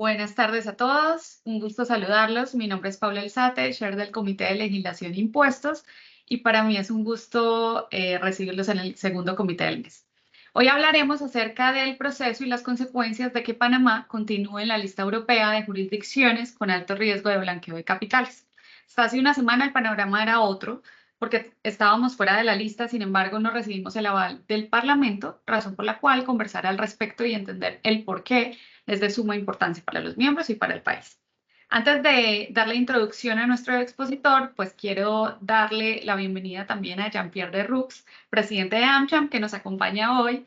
Buenas tardes a todos, un gusto saludarlos. Mi nombre es Paula Alzate, chair del Comité de Legislación e Impuestos, y para mí es un gusto recibirlos en el segundo comité del mes. Hoy hablaremos acerca del proceso y las consecuencias de que Panamá continúe en la lista europea de jurisdicciones con alto riesgo de blanqueo de capitales. Hasta hace una semana el panorama era otro, porque estábamos fuera de la lista, sin embargo no recibimos el aval del Parlamento, razón por la cual conversar al respecto y entender el por qué es de suma importancia para los miembros y para el país. Antes de darle introducción a nuestro expositor, pues quiero darle la bienvenida también a Jean-Pierre de Roux, presidente de AmCham, que nos acompaña hoy.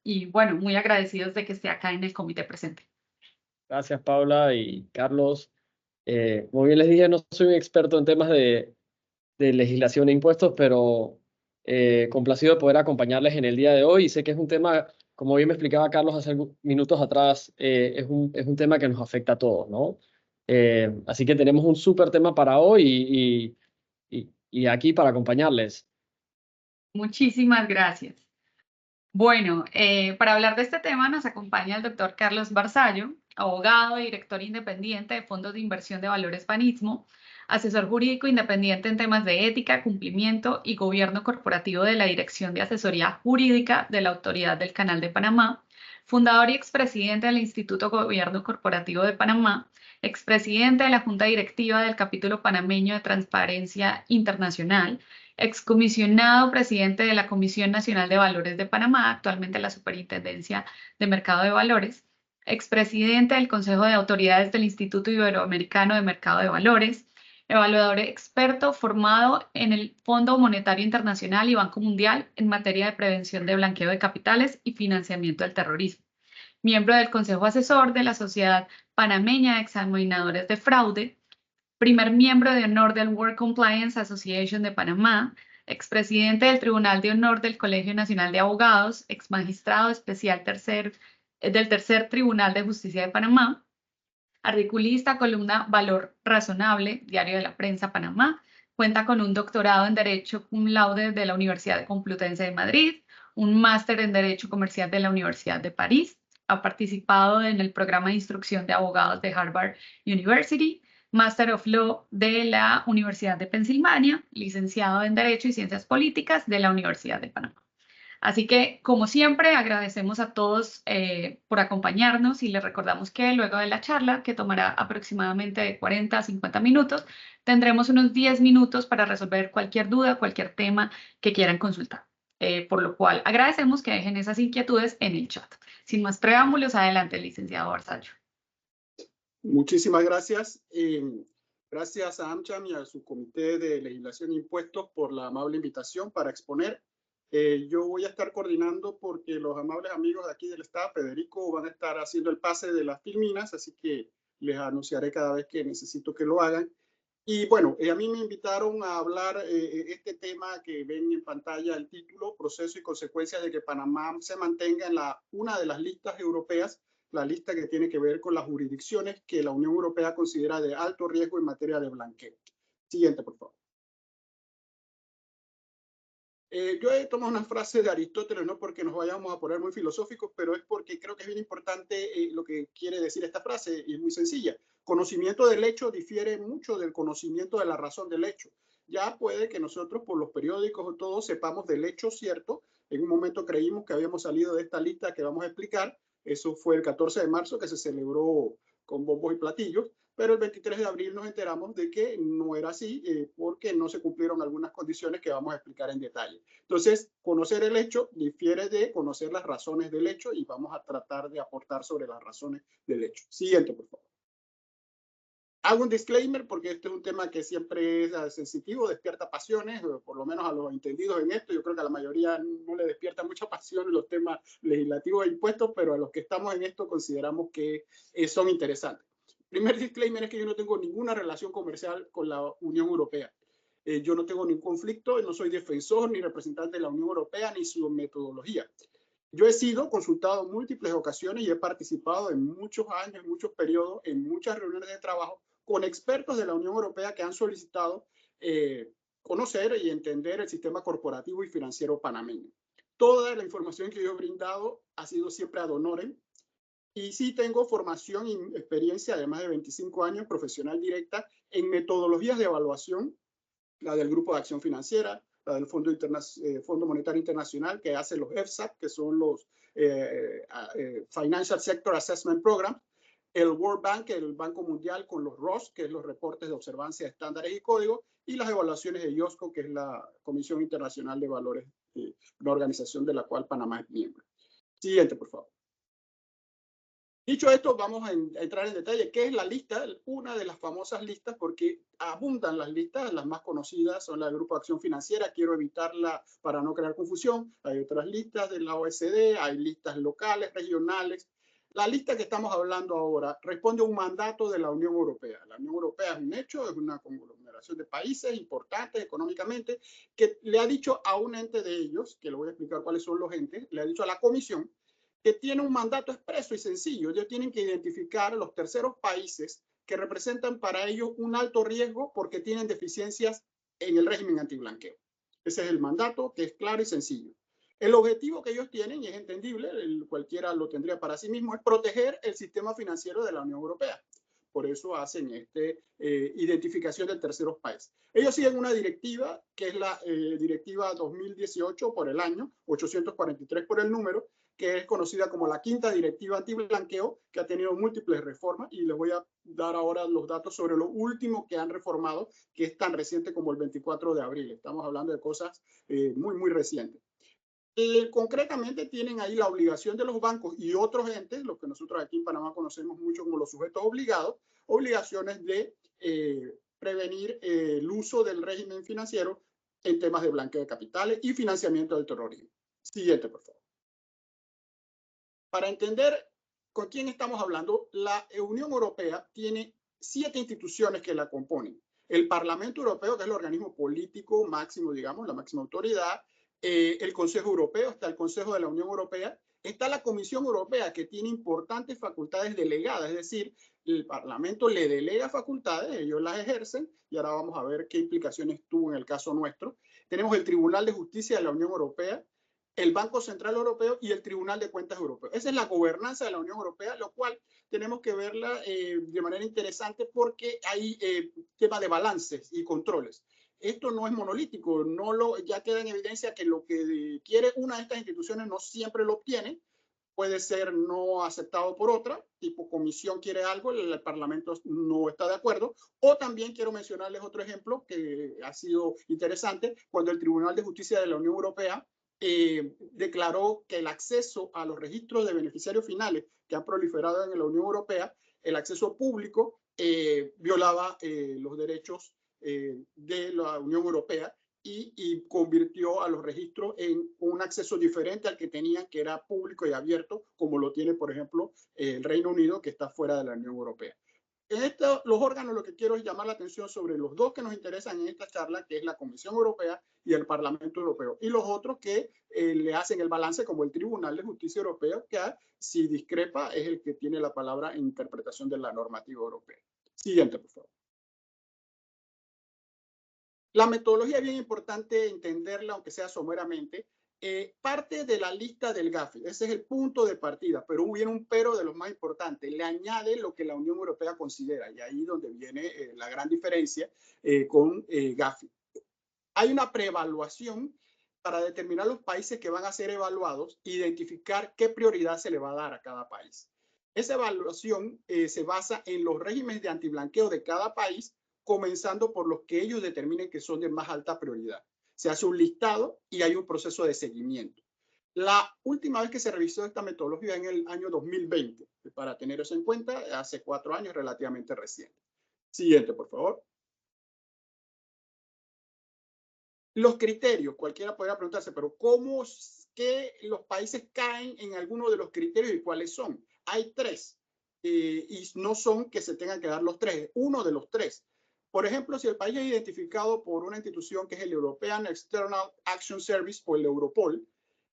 Y bueno, muy agradecidos de que esté acá en el comité presente. Gracias, Paula y Carlos. Como bien les dije, no soy un experto en temas de legislación e impuestos, pero complacido de poder acompañarles en el día de hoy. Y sé que es un tema, como bien me explicaba Carlos hace minutos atrás, es un tema que nos afecta a todos, ¿no? Así que tenemos un súper tema para hoy y aquí para acompañarles. Muchísimas gracias. Bueno, para hablar de este tema nos acompaña el doctor Carlos Barzallo, abogado y director independiente de fondos de inversión de valores Banismo, asesor jurídico independiente en temas de ética, cumplimiento y gobierno corporativo de la Dirección de Asesoría Jurídica de la Autoridad del Canal de Panamá, fundador y expresidente del Instituto Gobierno Corporativo de Panamá, expresidente de la Junta Directiva del Capítulo Panameño de Transparencia Internacional, excomisionado presidente de la Comisión Nacional de Valores de Panamá, actualmente la Superintendencia de Mercado de Valores, expresidente del Consejo de Autoridades del Instituto Iberoamericano de Mercado de Valores, evaluador experto formado en el Fondo Monetario Internacional y Banco Mundial en materia de prevención de blanqueo de capitales y financiamiento del terrorismo, miembro del Consejo Asesor de la Sociedad Panameña de Examinadores de Fraude, primer miembro de honor del World Compliance Association de Panamá, expresidente del Tribunal de Honor del Colegio Nacional de Abogados, exmagistrado especial del Tercer Tribunal de Justicia de Panamá, articulista, columna Valor Razonable, Diario de la Prensa Panamá, cuenta con un doctorado en Derecho cum laude de la Universidad Complutense de Madrid, un máster en Derecho Comercial de la Universidad de París, ha participado en el programa de instrucción de abogados de Harvard University, Master of Law de la Universidad de Pensilvania, licenciado en Derecho y Ciencias Políticas de la Universidad de Panamá. Así que, como siempre, agradecemos a todos por acompañarnos y les recordamos que luego de la charla, que tomará aproximadamente de 40 a 50 minutos, tendremos unos 10 minutos para resolver cualquier duda, cualquier tema que quieran consultar. Por lo cual, agradecemos que dejen esas inquietudes en el chat. Sin más preámbulos, adelante, licenciado Barzallo. Muchísimas gracias. Gracias a AmCham y a su Comité de Legislación e Impuestos por la amable invitación para exponer. Yo voy a estar coordinando porque los amables amigos de aquí del Estado, Federico, van a estar haciendo el pase de las filminas, así que les anunciaré cada vez que necesito que lo hagan. Y bueno, a mí me invitaron a hablar este tema que ven en pantalla, el título, Proceso y consecuencias de que Panamá se mantenga en una de las listas europeas, la lista que tiene que ver con las jurisdicciones que la Unión Europea considera de alto riesgo en materia de blanqueo. Siguiente, por favor. Yo he tomado una frase de Aristóteles, no porque nos vayamos a poner muy filosóficos, pero es porque creo que es bien importante lo que quiere decir esta frase, y es muy sencilla. Conocimiento del hecho difiere mucho del conocimiento de la razón del hecho. Ya puede que nosotros por los periódicos o todo sepamos del hecho cierto. En un momento creímos que habíamos salido de esta lista que vamos a explicar. Eso fue el 14 de marzo que se celebró con bombos y platillos. Pero el 23 de abril nos enteramos de que no era así porque no se cumplieron algunas condiciones que vamos a explicar en detalle. Entonces, conocer el hecho difiere de conocer las razones del hecho y vamos a tratar de aportar sobre las razones del hecho. Siguiente, por favor. Hago un disclaimer porque este es un tema que siempre es sensitivo, despierta pasiones, por lo menos a los entendidos en esto. Yo creo que a la mayoría no le despierta mucha pasión los temas legislativos e impuestos, pero a los que estamos en esto consideramos que son interesantes. Primer disclaimer es que yo no tengo ninguna relación comercial con la Unión Europea. Yo no tengo ningún conflicto, no soy defensor ni representante de la Unión Europea ni su metodología. Yo he sido consultado en múltiples ocasiones y he participado en muchos años, en muchos periodos, en muchas reuniones de trabajo con expertos de la Unión Europea que han solicitado conocer y entender el sistema corporativo y financiero panameño. Toda la información que yo he brindado ha sido siempre ad honorem. Y sí tengo formación y experiencia de más de 25 años profesional directa en metodologías de evaluación, la del Grupo de Acción Financiera, la del Fondo Monetario Internacional, que hace los FSAP, que son los Financial Sector Assessment Program, el World Bank, el Banco Mundial, con los ROS, que es los reportes de observancia de estándares y códigos, y las evaluaciones de IOSCO, que es la Comisión Internacional de Valores, una organización de la cual Panamá es miembro. Siguiente, por favor. Dicho esto, vamos a entrar en detalle. ¿Qué es la lista? Una de las famosas listas, porque abundan las listas. Las más conocidas son las del Grupo de Acción Financiera. Quiero evitarla para no crear confusión. Hay otras listas de la OECD, hay listas locales, regionales. La lista que estamos hablando ahora responde a un mandato de la Unión Europea. La Unión Europea es un hecho, es una conglomeración de países importantes económicamente, que le ha dicho a un ente de ellos, que le voy a explicar cuáles son los entes, le ha dicho a la Comisión, que tiene un mandato expreso y sencillo. Ellos tienen que identificar a los terceros países que representan para ellos un alto riesgo porque tienen deficiencias en el régimen antiblanqueo. Ese es el mandato, que es claro y sencillo. El objetivo que ellos tienen, y es entendible, cualquiera lo tendría para sí mismo, es proteger el sistema financiero de la Unión Europea. Por eso hacen identificación de terceros países. Ellos siguen una directiva, que es la directiva 2018 por el año, 843 por el número, que es conocida como la quinta directiva antiblanqueo, que ha tenido múltiples reformas, y les voy a dar ahora los datos sobre lo último que han reformado, que es tan reciente como el 24 de abril. Estamos hablando de cosas muy recientes. Concretamente tienen ahí la obligación de los bancos y otros entes, los que nosotros aquí en Panamá conocemos mucho como los sujetos obligados, obligaciones de prevenir el uso del régimen financiero en temas de blanqueo de capitales y financiamiento del terrorismo. Siguiente, por favor. Para entender con quién estamos hablando, la Unión Europea tiene 7 instituciones que la componen. El Parlamento Europeo, que es el organismo político máximo, digamos, la máxima autoridad. El Consejo Europeo, está el Consejo de la Unión Europea, está la Comisión Europea, que tiene importantes facultades delegadas, es decir, el Parlamento le delega facultades, ellos las ejercen, y ahora vamos a ver qué implicaciones tuvo en el caso nuestro. Tenemos el Tribunal de Justicia de la Unión Europea, el Banco Central Europeo y el Tribunal de Cuentas Europeo. Esa es la gobernanza de la Unión Europea, lo cual tenemos que verla de manera interesante porque hay tema de balances y controles. Esto no es monolítico, ya queda en evidencia que lo que quiere una de estas instituciones no siempre lo obtiene, puede ser no aceptado por otra, tipo comisión quiere algo, el Parlamento no está de acuerdo, o también quiero mencionarles otro ejemplo que ha sido interesante, cuando el Tribunal de Justicia de la Unión Europea declaró que el acceso a los registros de beneficiarios finales que han proliferado en la Unión Europea, el acceso público violaba los derechos de la Unión Europea y convirtió a los registros en un acceso diferente al que tenían, que era público y abierto, como lo tiene, por ejemplo, el Reino Unido, que está fuera de la Unión Europea. En los órganos, lo que quiero es llamar la atención sobre los dos que nos interesan en esta charla, que es la Comisión Europea y el Parlamento Europeo, y los otros que le hacen el balance, como el Tribunal de Justicia Europeo, que si discrepa es el que tiene la palabra en interpretación de la normativa europea. Siguiente, por favor. La metodología es bien importante entenderla, aunque sea someramente. Parte de la lista del GAFI, ese es el punto de partida, pero viene un pero de los más importantes, le añade lo que la Unión Europea considera, y ahí donde viene la gran diferencia con GAFI. Hay una preevaluación para determinar los países que van a ser evaluados, identificar qué prioridad se le va a dar a cada país. Esa evaluación se basa en los regímenes de antiblanqueo de cada país, comenzando por los que ellos determinen que son de más alta prioridad. Se hace un listado y hay un proceso de seguimiento. La última vez que se revisó esta metodología en el año 2020, para tener eso en cuenta, hace 4 años, relativamente reciente. Siguiente, por favor. Los criterios, cualquiera podría preguntarse, pero ¿cómo es que los países caen en alguno de los criterios y cuáles son? Hay 3 y no son que se tengan que dar los 3, uno de los 3. Por ejemplo, si el país es identificado por una institución que es el European External Action Service o el Europol,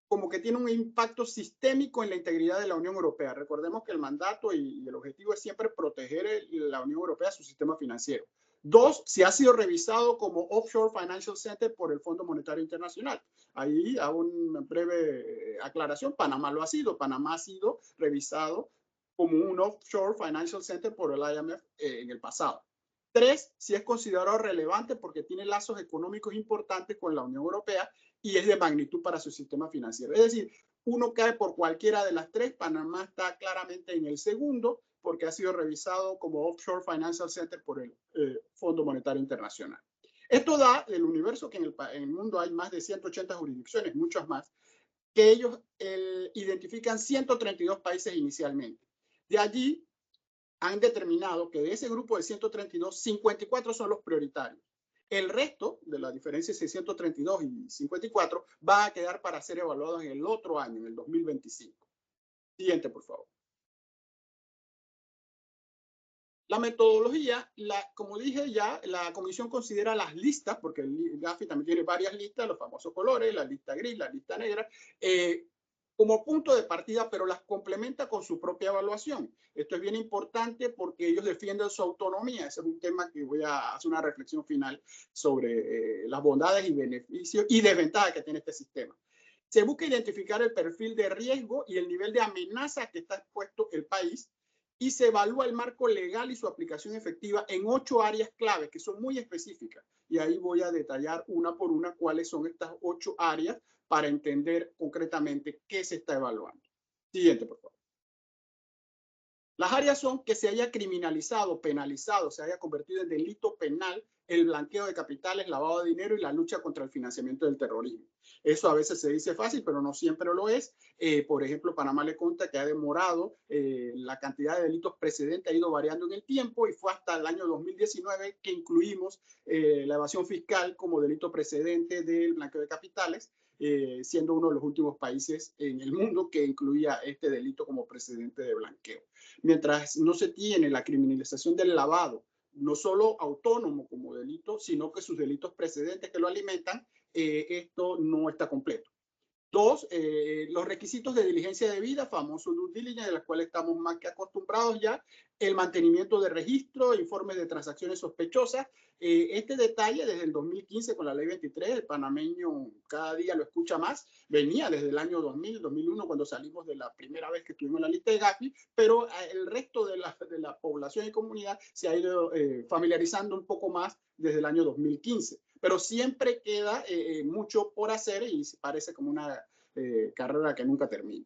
como que tiene un impacto sistémico en la integridad de la Unión Europea. Recordemos que el mandato y el objetivo es siempre proteger la Unión Europea, su sistema financiero. 2, si ha sido revisado como Offshore Financial Center por el Fondo Monetario Internacional. Ahí hago una breve aclaración. Panamá lo ha sido. Panamá ha sido revisado como un offshore financial center por el IMF en el pasado. 3, si es considerado relevante porque tiene lazos económicos importantes con la Unión Europea y es de magnitud para su sistema financiero. Es decir, uno cae por cualquiera de las 3. Panamá está claramente en el segundo porque ha sido revisado como offshore financial center por el Fondo Monetario Internacional. Esto da el universo que en el mundo hay más de 180 jurisdicciones, muchas más, que ellos identifican 132 países inicialmente. De allí han determinado que de ese grupo de 132, 54 son los prioritarios. El resto de la diferencia de 132 y 54 va a quedar para ser evaluados en el otro año, en el 2025. Siguiente, por favor. La metodología, como dije ya, la comisión considera las listas, porque el Gafi también tiene varias listas, los famosos colores, la lista gris, la lista negra, como punto de partida, pero las complementa con su propia evaluación. Esto es bien importante porque ellos defienden su autonomía. Ese es un tema que voy a hacer una reflexión final sobre las bondades y beneficios y desventajas que tiene este sistema. Se busca identificar el perfil de riesgo y el nivel de amenaza que está expuesto el país y se evalúa el marco legal y su aplicación efectiva en 8 áreas claves que son muy específicas. Y ahí voy a detallar una por una cuáles son estas 8 áreas para entender concretamente qué se está evaluando. Siguiente, por favor. Las áreas son que se haya criminalizado, penalizado, se haya convertido en delito penal el blanqueo de capitales, lavado de dinero y la lucha contra el financiamiento del terrorismo. Eso a veces se dice fácil, pero no siempre lo es. Por ejemplo, Panamá le consta que ha demorado, la cantidad de delitos precedentes ha ido variando en el tiempo y fue hasta el año 2019 que incluimos la evasión fiscal como delito precedente del blanqueo de capitales, siendo uno de los últimos países en el mundo que incluía este delito como precedente de blanqueo. Mientras no se tiene la criminalización del lavado, no solo autónomo como delito, sino que sus delitos precedentes que lo alimentan, esto no está completo. 2, los requisitos de diligencia debida, famoso due diligence, de los cuales estamos más que acostumbrados ya, el mantenimiento de registro, informes de transacciones sospechosas. Este detalle desde el 2015 con la ley 23, el panameño cada día lo escucha más, venía desde el año 2000, 2001 cuando salimos de la primera vez que estuvimos en la lista de Gafi, pero el resto de la población y comunidad se ha ido familiarizando un poco más desde el año 2015. Pero siempre queda mucho por hacer y parece como una carrera que nunca termina.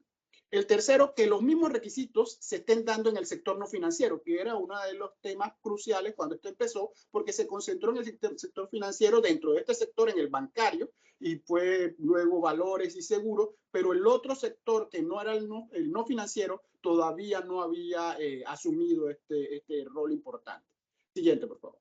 El tercero, que los mismos requisitos se estén dando en el sector no financiero, que era uno de los temas cruciales cuando esto empezó, porque se concentró en el sector financiero, dentro de este sector en el bancario, y fue luego valores y seguros, pero el otro sector que no era el no financiero todavía no había asumido este rol importante. Siguiente, por favor.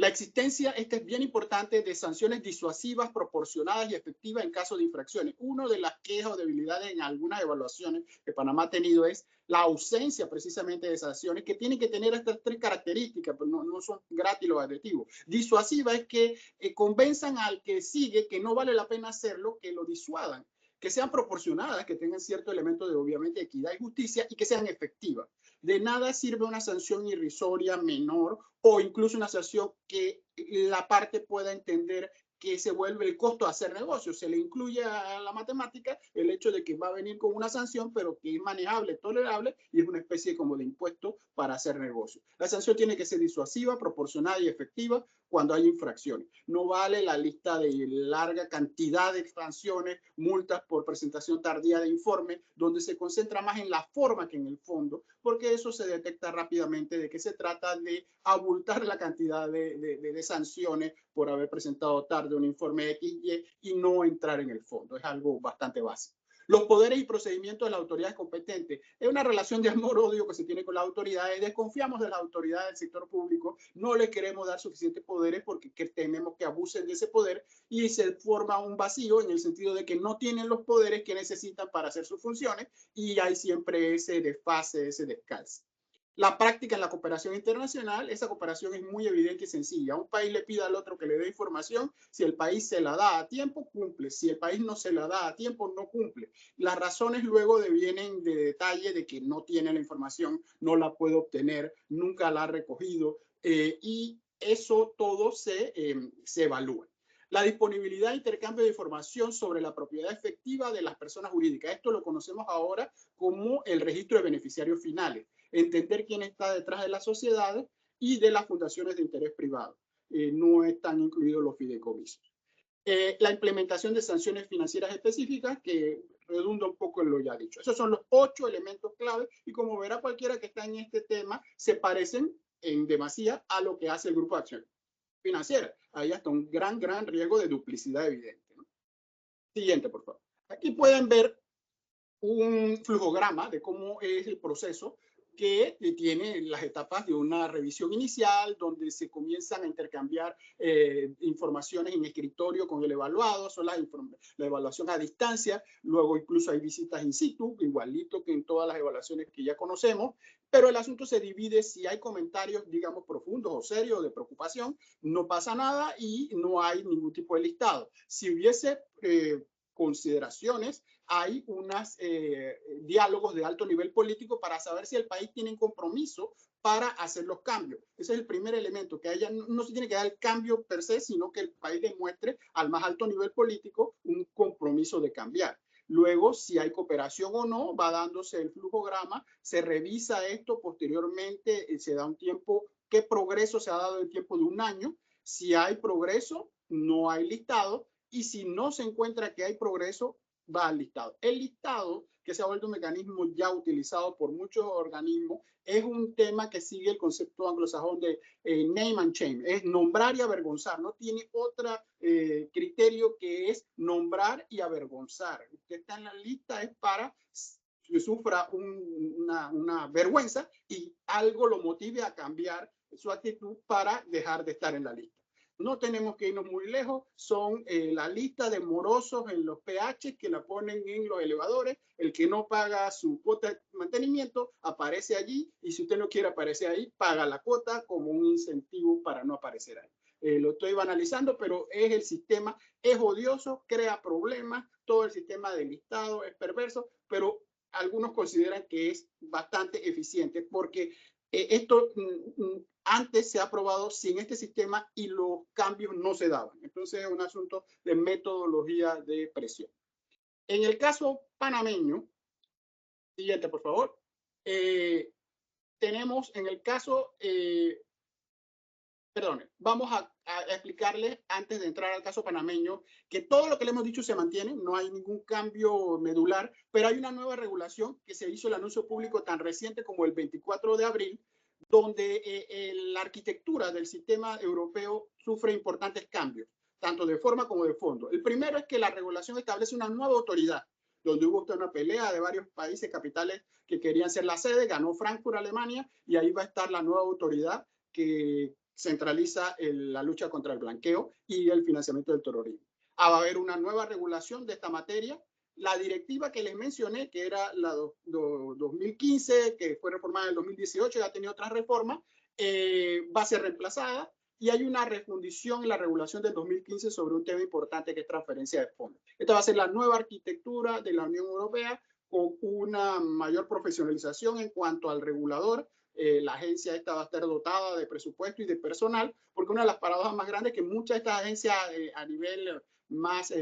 La existencia, es bien importante, de sanciones disuasivas, proporcionadas y efectivas en caso de infracciones. Una de las quejas o debilidades en algunas evaluaciones que Panamá ha tenido es la ausencia precisamente de sanciones que tienen que tener estas 3 características, pero no son gratis los adjetivos. Disuasiva es que convenzan al que sigue que no vale la pena hacerlo, que lo disuadan, que sean proporcionadas, que tengan cierto elemento de obviamente equidad y justicia y que sean efectivas. De nada sirve una sanción irrisoria menor o incluso una sanción que la parte pueda entender que se vuelve el costo de hacer negocio. Se le incluye a la matemática el hecho de que va a venir con una sanción, pero que es manejable, tolerable y es una especie como de impuesto para hacer negocio. La sanción tiene que ser disuasiva, proporcionada y efectiva cuando hay infracciones. No vale la lista de larga cantidad de sanciones, multas por presentación tardía de informe, donde se concentra más en la forma que en el fondo, porque eso se detecta rápidamente de que se trata de abultar la cantidad de sanciones por haber presentado tarde un informe XY y no entrar en el fondo. Es algo bastante básico. Los poderes y procedimientos de las autoridades competentes. Es una relación de amor-odio que se tiene con las autoridades. Desconfiamos de las autoridades del sector público. No les queremos dar suficientes poderes porque tememos que abusen de ese poder y se forma un vacío en el sentido de que no tienen los poderes que necesitan para hacer sus funciones y hay siempre ese desfase, ese descalce. La práctica en la cooperación internacional, esa cooperación es muy evidente y sencilla. Un país le pide al otro que le dé información, si el país se la da a tiempo, cumple. Si el país no se la da a tiempo, no cumple. Las razones luego vienen de detalle de que no tiene la información, no la puede obtener, nunca la ha recogido y eso todo se evalúa. La disponibilidad e intercambio de información sobre la propiedad efectiva de las personas jurídicas. Esto lo conocemos ahora como el registro de beneficiarios finales. Entender quién está detrás de las sociedades y de las fundaciones de interés privado. No están incluidos los fideicomisos. La implementación de sanciones financieras específicas, que redunda un poco en lo ya dicho. Esos son los 8 elementos clave y como verá cualquiera que está en este tema, se parecen en demasía a lo que hace el Grupo de Acción Financiera. Hay hasta un gran riesgo de duplicidad evidente, ¿no? Siguiente, por favor. Aquí pueden ver un flujograma de cómo es el proceso que tiene las etapas de una revisión inicial, donde se comienzan a intercambiar informaciones en escritorio con el evaluado, son la evaluación a distancia, luego incluso hay visitas in situ, igualito que en todas las evaluaciones que ya conocemos, pero el asunto se divide si hay comentarios, digamos, profundos o serios de preocupación, no pasa nada y no hay ningún tipo de listado. Si hubiese consideraciones, hay unos diálogos de alto nivel político para saber si el país tiene un compromiso para hacer los cambios. Ese es el primer elemento, que haya, no se tiene que dar el cambio per se, sino que el país demuestre al más alto nivel político un compromiso de cambiar. Luego, si hay cooperación o no, va dándose el flujograma, se revisa esto, posteriormente se da un tiempo, qué progreso se ha dado en tiempo de un año. Si hay progreso, no hay listado, y si no se encuentra que hay progreso, va al listado. El listado, que se ha vuelto un mecanismo ya utilizado por muchos organismos, es un tema que sigue el concepto anglosajón de name and shame, es nombrar y avergonzar, no tiene otro criterio que es nombrar y avergonzar. Usted está en la lista es para que sufra una vergüenza y algo lo motive a cambiar su actitud para dejar de estar en la lista. No tenemos que irnos muy lejos, son la lista de morosos en los PH que la ponen en los elevadores. El que no paga su cuota de mantenimiento aparece allí y si usted no quiere aparecer ahí, paga la cuota como un incentivo para no aparecer ahí. Lo estoy banalizando, pero es el sistema, es odioso, crea problemas, todo el sistema de listado es perverso, pero algunos consideran que es bastante eficiente porque esto antes se ha aprobado sin este sistema y los cambios no se daban. Entonces es un asunto de metodología de presión. En el caso panameño, siguiente por favor, tenemos en el caso, vamos a explicarles antes de entrar al caso panameño que todo lo que le hemos dicho se mantiene, no hay ningún cambio medular, pero hay una nueva regulación que se hizo el anuncio público tan reciente como el 24 de abril, donde la arquitectura del sistema europeo sufre importantes cambios, tanto de forma como de fondo. El primero es que la regulación establece una nueva autoridad, donde hubo una pelea de varios países capitales que querían ser la sede, ganó Frankfurt, Alemania, y ahí va a estar la nueva autoridad que centraliza la lucha contra el blanqueo y el financiamiento del terrorismo. Va a haber una nueva regulación de esta materia. La directiva que les mencioné, que era la 2015, que fue reformada en el 2018, ya ha tenido otras reformas, va a ser reemplazada y hay una refundición en la regulación del 2015 sobre un tema importante que es transferencia de fondos. Esta va a ser la nueva arquitectura de la Unión Europea con una mayor profesionalización en cuanto al regulador. La agencia esta va a estar dotada de presupuesto y de personal, porque una de las paradojas más grandes es que muchas de estas agencias a nivel más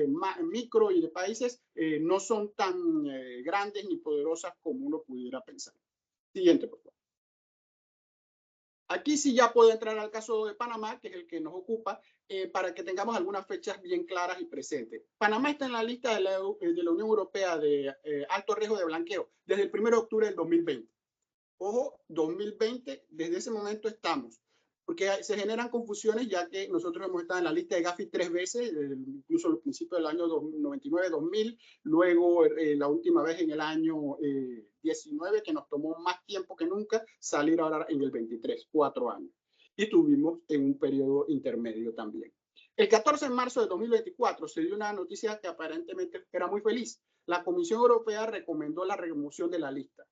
micro y de países no son tan grandes ni poderosas como uno pudiera pensar. Siguiente, por favor. Aquí sí ya puedo entrar al caso de Panamá, que es el que nos ocupa, para que tengamos algunas fechas bien claras y presentes. Panamá está en la lista de la Unión Europea de alto riesgo de blanqueo desde el 1 de octubre del 2020. Ojo, 2020, desde ese momento estamos, porque se generan confusiones ya que nosotros hemos estado en la lista de Gafi 3 veces, incluso al principio del año 99-2000, luego la última vez en el año 19, que nos tomó más tiempo que nunca, salir ahora en el 23, 4 años. Y tuvimos en un periodo intermedio también. El 14 de marzo de 2024 se dio una noticia que aparentemente era muy feliz. La Comisión Europea recomendó la remoción de la lista.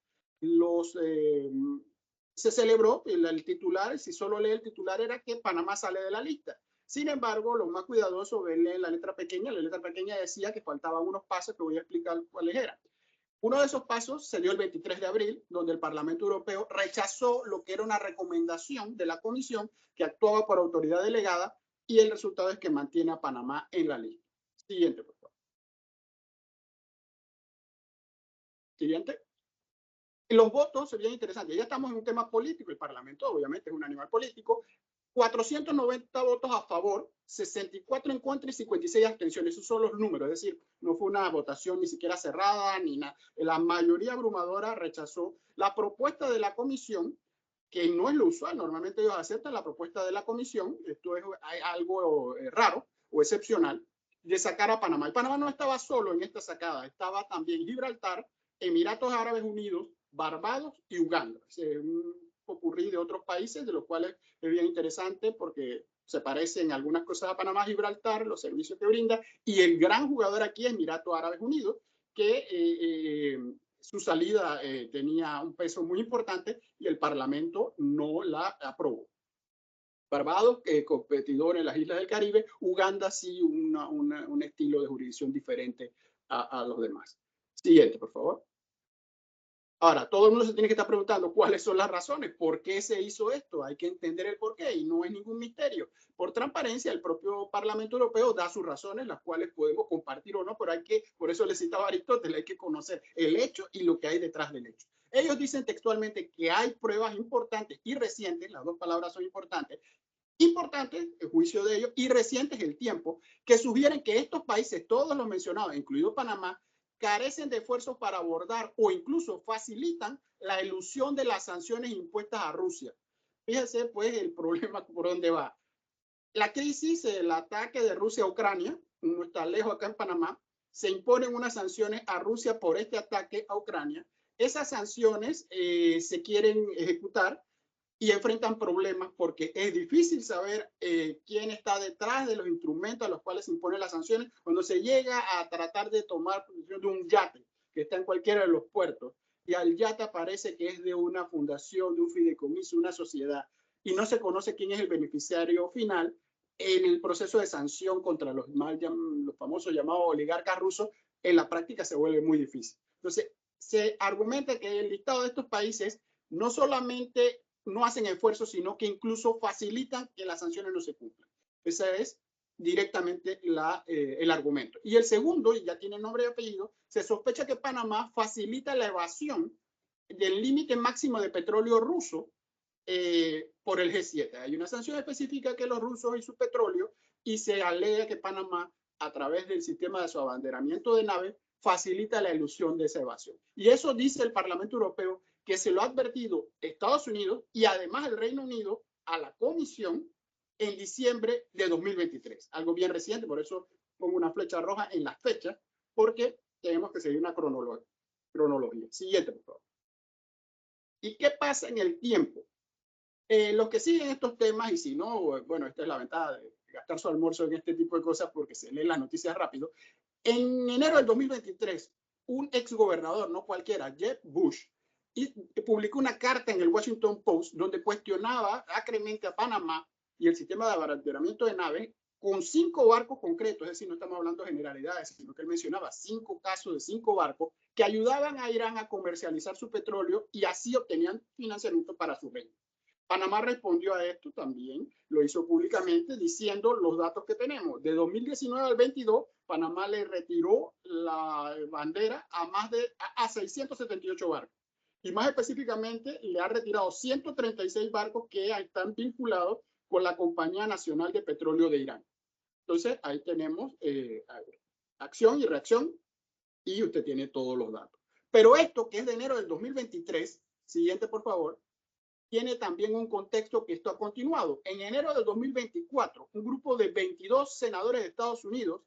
Se celebró el titular, si solo lee el titular, era que Panamá sale de la lista. Sin embargo, lo más cuidadoso ver la letra pequeña. La letra pequeña decía que faltaban unos pasos que voy a explicar cuáles eran. Uno de esos pasos se dio el 23 de abril, donde el Parlamento Europeo rechazó lo que era una recomendación de la Comisión que actuaba por autoridad delegada y el resultado es que mantiene a Panamá en la lista. Siguiente, por favor. Siguiente. Los votos serían interesantes. Ya estamos en un tema político. El Parlamento, obviamente, es un animal político. 490 votos a favor, 64 en contra y 56 abstenciones. Esos son los números. Es decir, no fue una votación ni siquiera cerrada ni nada. La mayoría abrumadora rechazó la propuesta de la comisión, que no es lo usual. Normalmente ellos aceptan la propuesta de la comisión. Esto es algo raro o excepcional, de sacar a Panamá. Y Panamá no estaba solo en esta sacada. Estaba también Gibraltar, Emiratos Árabes Unidos, Barbados y Uganda. Es un popurrí de otros países, de los cuales es bien interesante porque se parecen algunas cosas a Panamá, Gibraltar, los servicios que brinda, y el gran jugador aquí es Emiratos Árabes Unidos, que su salida tenía un peso muy importante y el Parlamento no la aprobó. Barbados, competidor en las islas del Caribe, Uganda sí un estilo de jurisdicción diferente a los demás. Siguiente, por favor. Ahora, todo el mundo se tiene que estar preguntando cuáles son las razones, por qué se hizo esto. Hay que entender el por qué y no es ningún misterio. Por transparencia, el propio Parlamento Europeo da sus razones, las cuales podemos compartir o no, pero por eso le citaba a Aristóteles, hay que conocer el hecho y lo que hay detrás del hecho. Ellos dicen textualmente que hay pruebas importantes y recientes, las dos palabras son importantes, el juicio de ellos, y recientes el tiempo, que sugieren que estos países, todos los mencionados, incluido Panamá, carecen de esfuerzos para abordar o incluso facilitan la elusión de las sanciones impuestas a Rusia. Fíjense, pues, el problema por dónde va. La crisis, el ataque de Rusia a Ucrania, no está lejos acá en Panamá, se imponen unas sanciones a Rusia por este ataque a Ucrania. Esas sanciones se quieren ejecutar y enfrentan problemas porque es difícil saber quién está detrás de los instrumentos a los cuales se imponen las sanciones cuando se llega a tratar de tomar posesión de un yate que está en cualquiera de los puertos y al yate parece que es de una fundación, de un fideicomiso, una sociedad y no se conoce quién es el beneficiario final. En el proceso de sanción contra los famosos llamados oligarcas rusos, en la práctica se vuelve muy difícil. Entonces, se argumenta que el listado de estos países no solamente no hacen esfuerzos, sino que incluso facilitan que las sanciones no se cumplan. Ese es directamente el argumento. Y el segundo, y ya tiene nombre y apellido, se sospecha que Panamá facilita la evasión del límite máximo de petróleo ruso por el G7. Hay una sanción específica que los rusos y su petróleo, y se alega que Panamá, a través del sistema de su abanderamiento de naves, facilita la elusión de esa evasión. Y eso dice el Parlamento Europeo, que se lo ha advertido Estados Unidos y además el Reino Unido a la Comisión en diciembre de 2023. Algo bien reciente, por eso pongo una flecha roja en las fechas, porque tenemos que seguir una cronología. Siguiente, por favor. ¿Y qué pasa en el tiempo? Los que siguen estos temas, y si no, bueno, esta es la ventaja de gastar su almuerzo en este tipo de cosas porque se leen las noticias rápido. En enero del 2023, un exgobernador, no cualquiera, Jeb Bush, publicó una carta en el Washington Post donde cuestionaba acremente a Panamá y el sistema de abanderamiento de naves con 5 barcos concretos, es decir, no estamos hablando de generalidades, sino que él mencionaba 5 casos de 5 barcos que ayudaban a Irán a comercializar su petróleo y así obtenían financiamiento para su reino. Panamá respondió a esto también, lo hizo públicamente diciendo los datos que tenemos. De 2019 al 22, Panamá le retiró la bandera a 678 barcos. Y más específicamente, le ha retirado 136 barcos que están vinculados con la Compañía Nacional de Petróleo de Irán. Entonces, ahí tenemos acción y reacción y usted tiene todos los datos. Pero esto, que es de enero del 2023, siguiente por favor, tiene también un contexto que esto ha continuado. En enero del 2024, un grupo de 22 senadores de Estados Unidos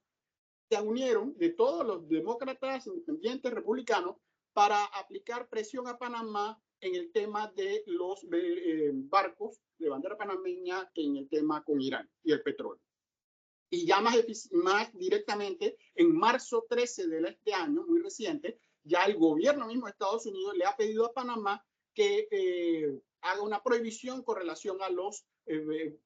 se unieron de todos los demócratas, independientes, republicanos, para aplicar presión a Panamá en el tema de los barcos de bandera panameña, en el tema con Irán y el petróleo. Y ya más directamente, en marzo 13 de este año, muy reciente, ya el gobierno mismo de Estados Unidos le ha pedido a Panamá que haga una prohibición con relación a los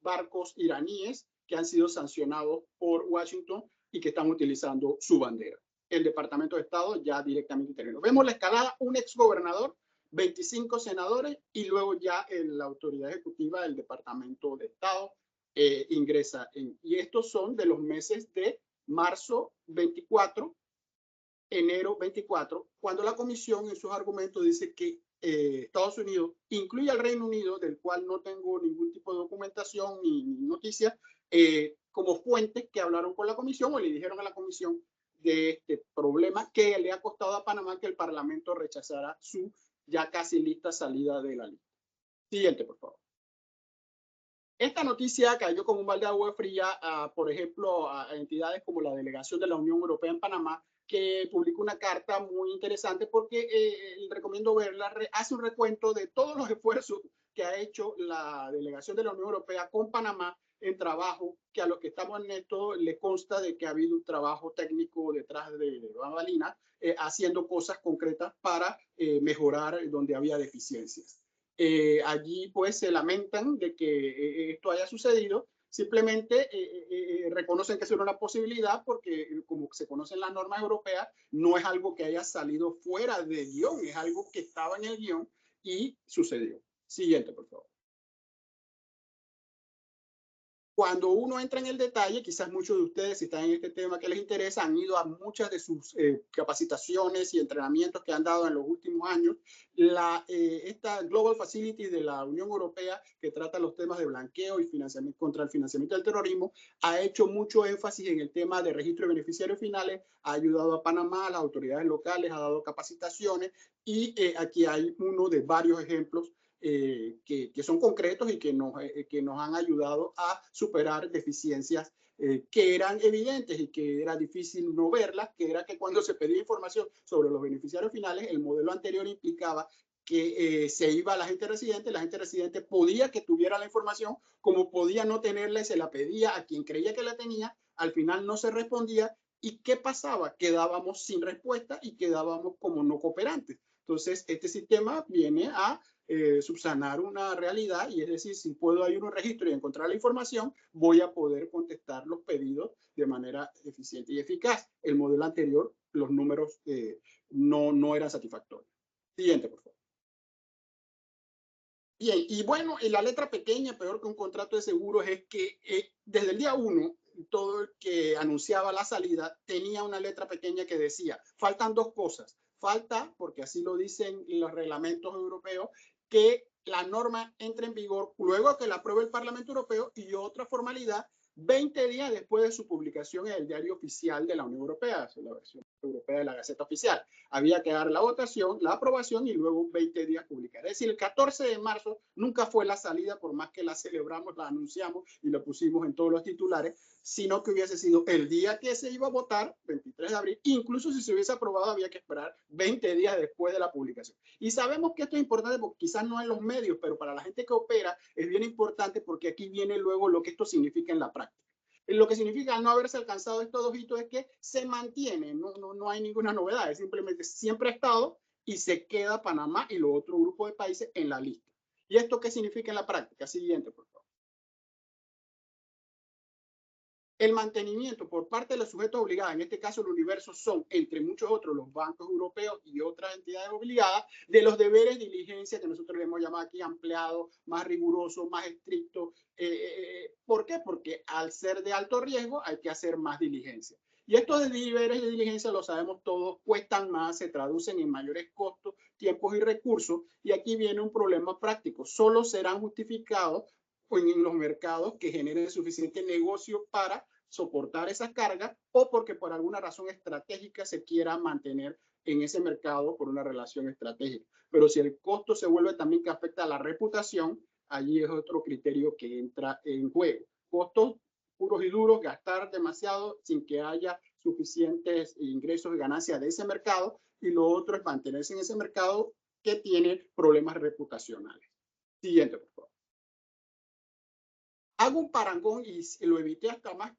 barcos iraníes que han sido sancionados por Washington y que están utilizando su bandera. El Departamento de Estado ya directamente intervino. Vemos la escalada, un exgobernador, 25 senadores y luego ya la autoridad ejecutiva del Departamento de Estado ingresa y estos son de los meses de marzo 24, enero 24, cuando la comisión en sus argumentos dice que Estados Unidos incluye al Reino Unido, del cual no tengo ningún tipo de documentación ni noticia, como fuentes que hablaron con la comisión o le dijeron a la comisión de este problema que le ha costado a Panamá que el Parlamento rechazara su ya casi lista salida de la lista. Siguiente, por favor. Esta noticia cayó como un balde de agua fría, por ejemplo, a entidades como la Delegación de la Unión Europea en Panamá, que publicó una carta muy interesante porque recomiendo verla, hace un recuento de todos los esfuerzos que ha hecho la Delegación de la Unión Europea con Panamá en trabajo, que a los que estamos en esto le consta de que ha habido un trabajo técnico detrás de bambalinas, haciendo cosas concretas para mejorar donde había deficiencias. Allí pues se lamentan de que esto haya sucedido, simplemente reconocen que eso era una posibilidad porque como se conocen las normas europeas, no es algo que haya salido fuera del guión, es algo que estaba en el guión y sucedió. Siguiente, por favor. Cuando uno entra en el detalle, quizás muchos de ustedes, si están en este tema que les interesa, han ido a muchas de sus capacitaciones y entrenamientos que han dado en los últimos años. Esta Global Facility de la Unión Europea, que trata los temas de blanqueo y financiamiento contra el financiamiento del terrorismo, ha hecho mucho énfasis en el tema de registro de beneficiarios finales, ha ayudado a Panamá, a las autoridades locales, ha dado capacitaciones y aquí hay uno de varios ejemplos que son concretos y que nos han ayudado a superar deficiencias que eran evidentes y que era difícil no verlas, que era que cuando se pedía información sobre los beneficiarios finales, el modelo anterior implicaba que se iba a la gente residente podía que tuviera la información, como podía no tenerla y se la pedía a quien creía que la tenía, al final no se respondía. ¿Y qué pasaba? Quedábamos sin respuesta y quedábamos como no cooperantes. Entonces, este sistema viene a subsanar una realidad y es decir, si puedo ir a un registro y encontrar la información, voy a poder contestar los pedidos de manera eficiente y eficaz. El modelo anterior, los números no eran satisfactorios. Siguiente, por favor. Bien, y bueno, en la letra pequeña, peor que un contrato de seguros, es que desde el día 1, todo el que anunciaba la salida tenía una letra pequeña que decía, faltan dos cosas. Falta, porque así lo dicen los reglamentos europeos, que la norma entre en vigor luego que la apruebe el Parlamento Europeo y otra formalidad 20 días después de su publicación en el diario oficial de la Unión Europea, la versión europea de la Gaceta Oficial. Había que dar la votación, la aprobación y luego 20 días publicar. Es decir, el 14 de marzo nunca fue la salida, por más que la celebramos, la anunciamos y la pusimos en todos los titulares, sino que hubiese sido el día que se iba a votar, 23 de abril, incluso si se hubiese aprobado había que esperar 20 días después de la publicación. Y sabemos que esto es importante porque quizás no en los medios, pero para la gente que opera es bien importante porque aquí viene luego lo que esto significa en la práctica. Lo que significa al no haberse alcanzado estos dos hitos es que se mantiene, no hay ninguna novedad, es simplemente siempre ha estado y se queda Panamá y los otros grupos de países en la lista. ¿Y esto qué significa en la práctica? Siguiente, por favor. El mantenimiento por parte de los sujetos obligados, en este caso el universo, son, entre muchos otros, los bancos europeos y otras entidades obligadas, de los deberes de diligencia que nosotros le hemos llamado aquí ampliados, más rigurosos, más estrictos. ¿Por qué? Porque al ser de alto riesgo hay que hacer más diligencia. Y estos deberes de diligencia, lo sabemos todos, cuestan más, se traducen en mayores costos, tiempos y recursos. Y aquí viene un problema práctico. Solo serán justificados en los mercados que generen suficiente negocio para soportar esas cargas o porque por alguna razón estratégica se quiera mantener en ese mercado por una relación estratégica. Pero si el costo se vuelve también que afecta a la reputación, allí es otro criterio que entra en juego. Costos puros y duros, gastar demasiado sin que haya suficientes ingresos y ganancias de ese mercado, y lo otro es mantenerse en ese mercado que tiene problemas reputacionales. Siguiente, por favor. Hago un parangón y lo evité hasta más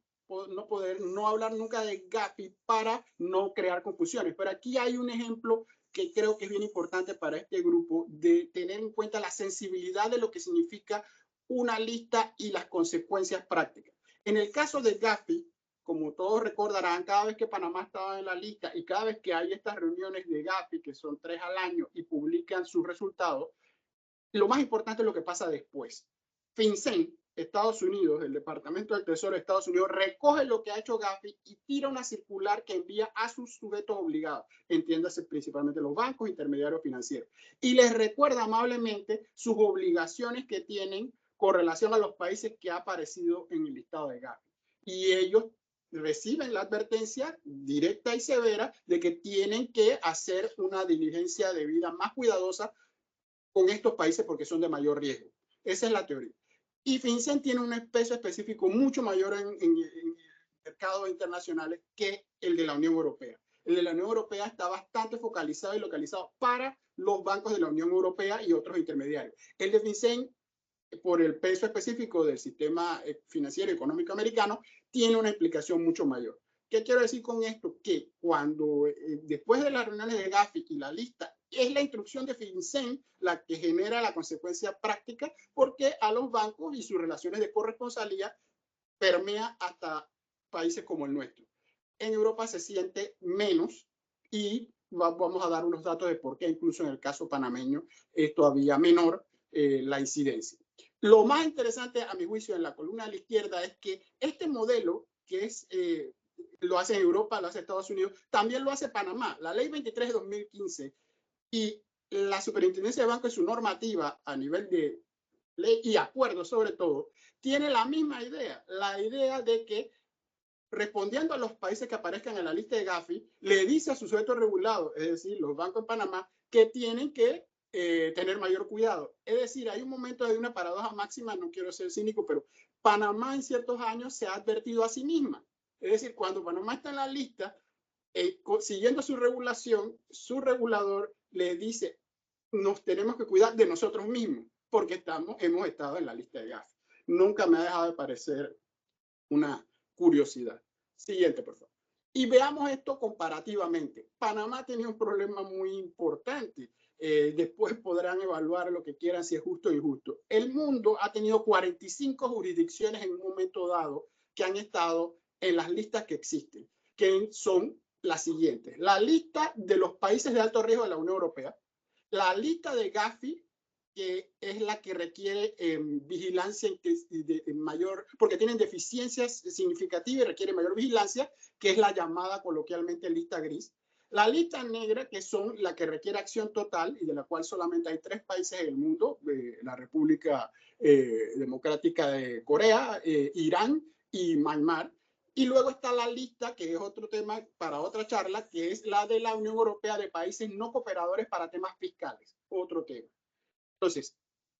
no hablar nunca de Gafi para no crear confusiones. Pero aquí hay un ejemplo que creo que es bien importante para este grupo de tener en cuenta la sensibilidad de lo que significa una lista y las consecuencias prácticas. En el caso de Gafi, como todos recordarán, cada vez que Panamá estaba en la lista y cada vez que hay estas reuniones de Gafi, que son 3 al año y publican sus resultados, lo más importante es lo que pasa después. FinCEN, Estados Unidos, el Departamento del Tesoro de Estados Unidos, recoge lo que ha hecho Gafi y tira una circular que envía a sus sujetos obligados, entiéndase principalmente los bancos, intermediarios financieros, y les recuerda amablemente sus obligaciones que tienen con relación a los países que ha aparecido en el listado de Gafi. Y ellos reciben la advertencia directa y severa de que tienen que hacer una diligencia debida más cuidadosa con estos países porque son de mayor riesgo. Esa es la teoría. Y FinCEN tiene un peso específico mucho mayor en mercados internacionales que el de la Unión Europea. El de la Unión Europea está bastante focalizado y localizado para los bancos de la Unión Europea y otros intermediarios. El de FinCEN, por el peso específico del sistema financiero y económico americano, tiene una implicación mucho mayor. ¿Qué quiero decir con esto? Que cuando después de las reuniones de Gafi y la lista, es la instrucción de FinCEN la que genera la consecuencia práctica, porque a los bancos y sus relaciones de corresponsalía permea hasta países como el nuestro. En Europa se siente menos y vamos a dar unos datos de por qué incluso en el caso panameño es todavía menor la incidencia. Lo más interesante a mi juicio en la columna de la izquierda es que este modelo que es lo hace Europa, lo hace Estados Unidos, también lo hace Panamá. La ley 23 de 2015 y la Superintendencia de Bancos y su normativa a nivel de ley y acuerdo sobre todo, tiene la misma idea, la idea de que respondiendo a los países que aparezcan en la lista de Gafi, le dice a sus sujetos regulados, es decir, los bancos en Panamá, que tienen que tener mayor cuidado. Es decir, hay un momento de una paradoja máxima, no quiero ser cínico, pero Panamá en ciertos años se ha advertido a sí misma. Es decir, cuando Panamá está en la lista, siguiendo su regulación, su regulador le dice, nos tenemos que cuidar de nosotros mismos, porque hemos estado en la lista de Gafi. Nunca me ha dejado de parecer una curiosidad. Siguiente, por favor. Y veamos esto comparativamente. Panamá tenía un problema muy importante. Después podrán evaluar lo que quieran si es justo o injusto. El mundo ha tenido 45 jurisdicciones en un momento dado que han estado en las listas que existen, que son las siguientes. La lista de los países de alto riesgo de la Unión Europea, la lista de Gafi, que es la que requiere vigilancia mayor, porque tienen deficiencias significativas y requiere mayor vigilancia, que es la llamada coloquialmente lista gris. La lista negra, que son la que requiere acción total y de la cual solamente hay 3 países en el mundo, la República Democrática de Corea, Irán y Myanmar. Y luego está la lista, que es otro tema para otra charla, que es la de la Unión Europea de países no cooperadores para temas fiscales, otro tema. Entonces,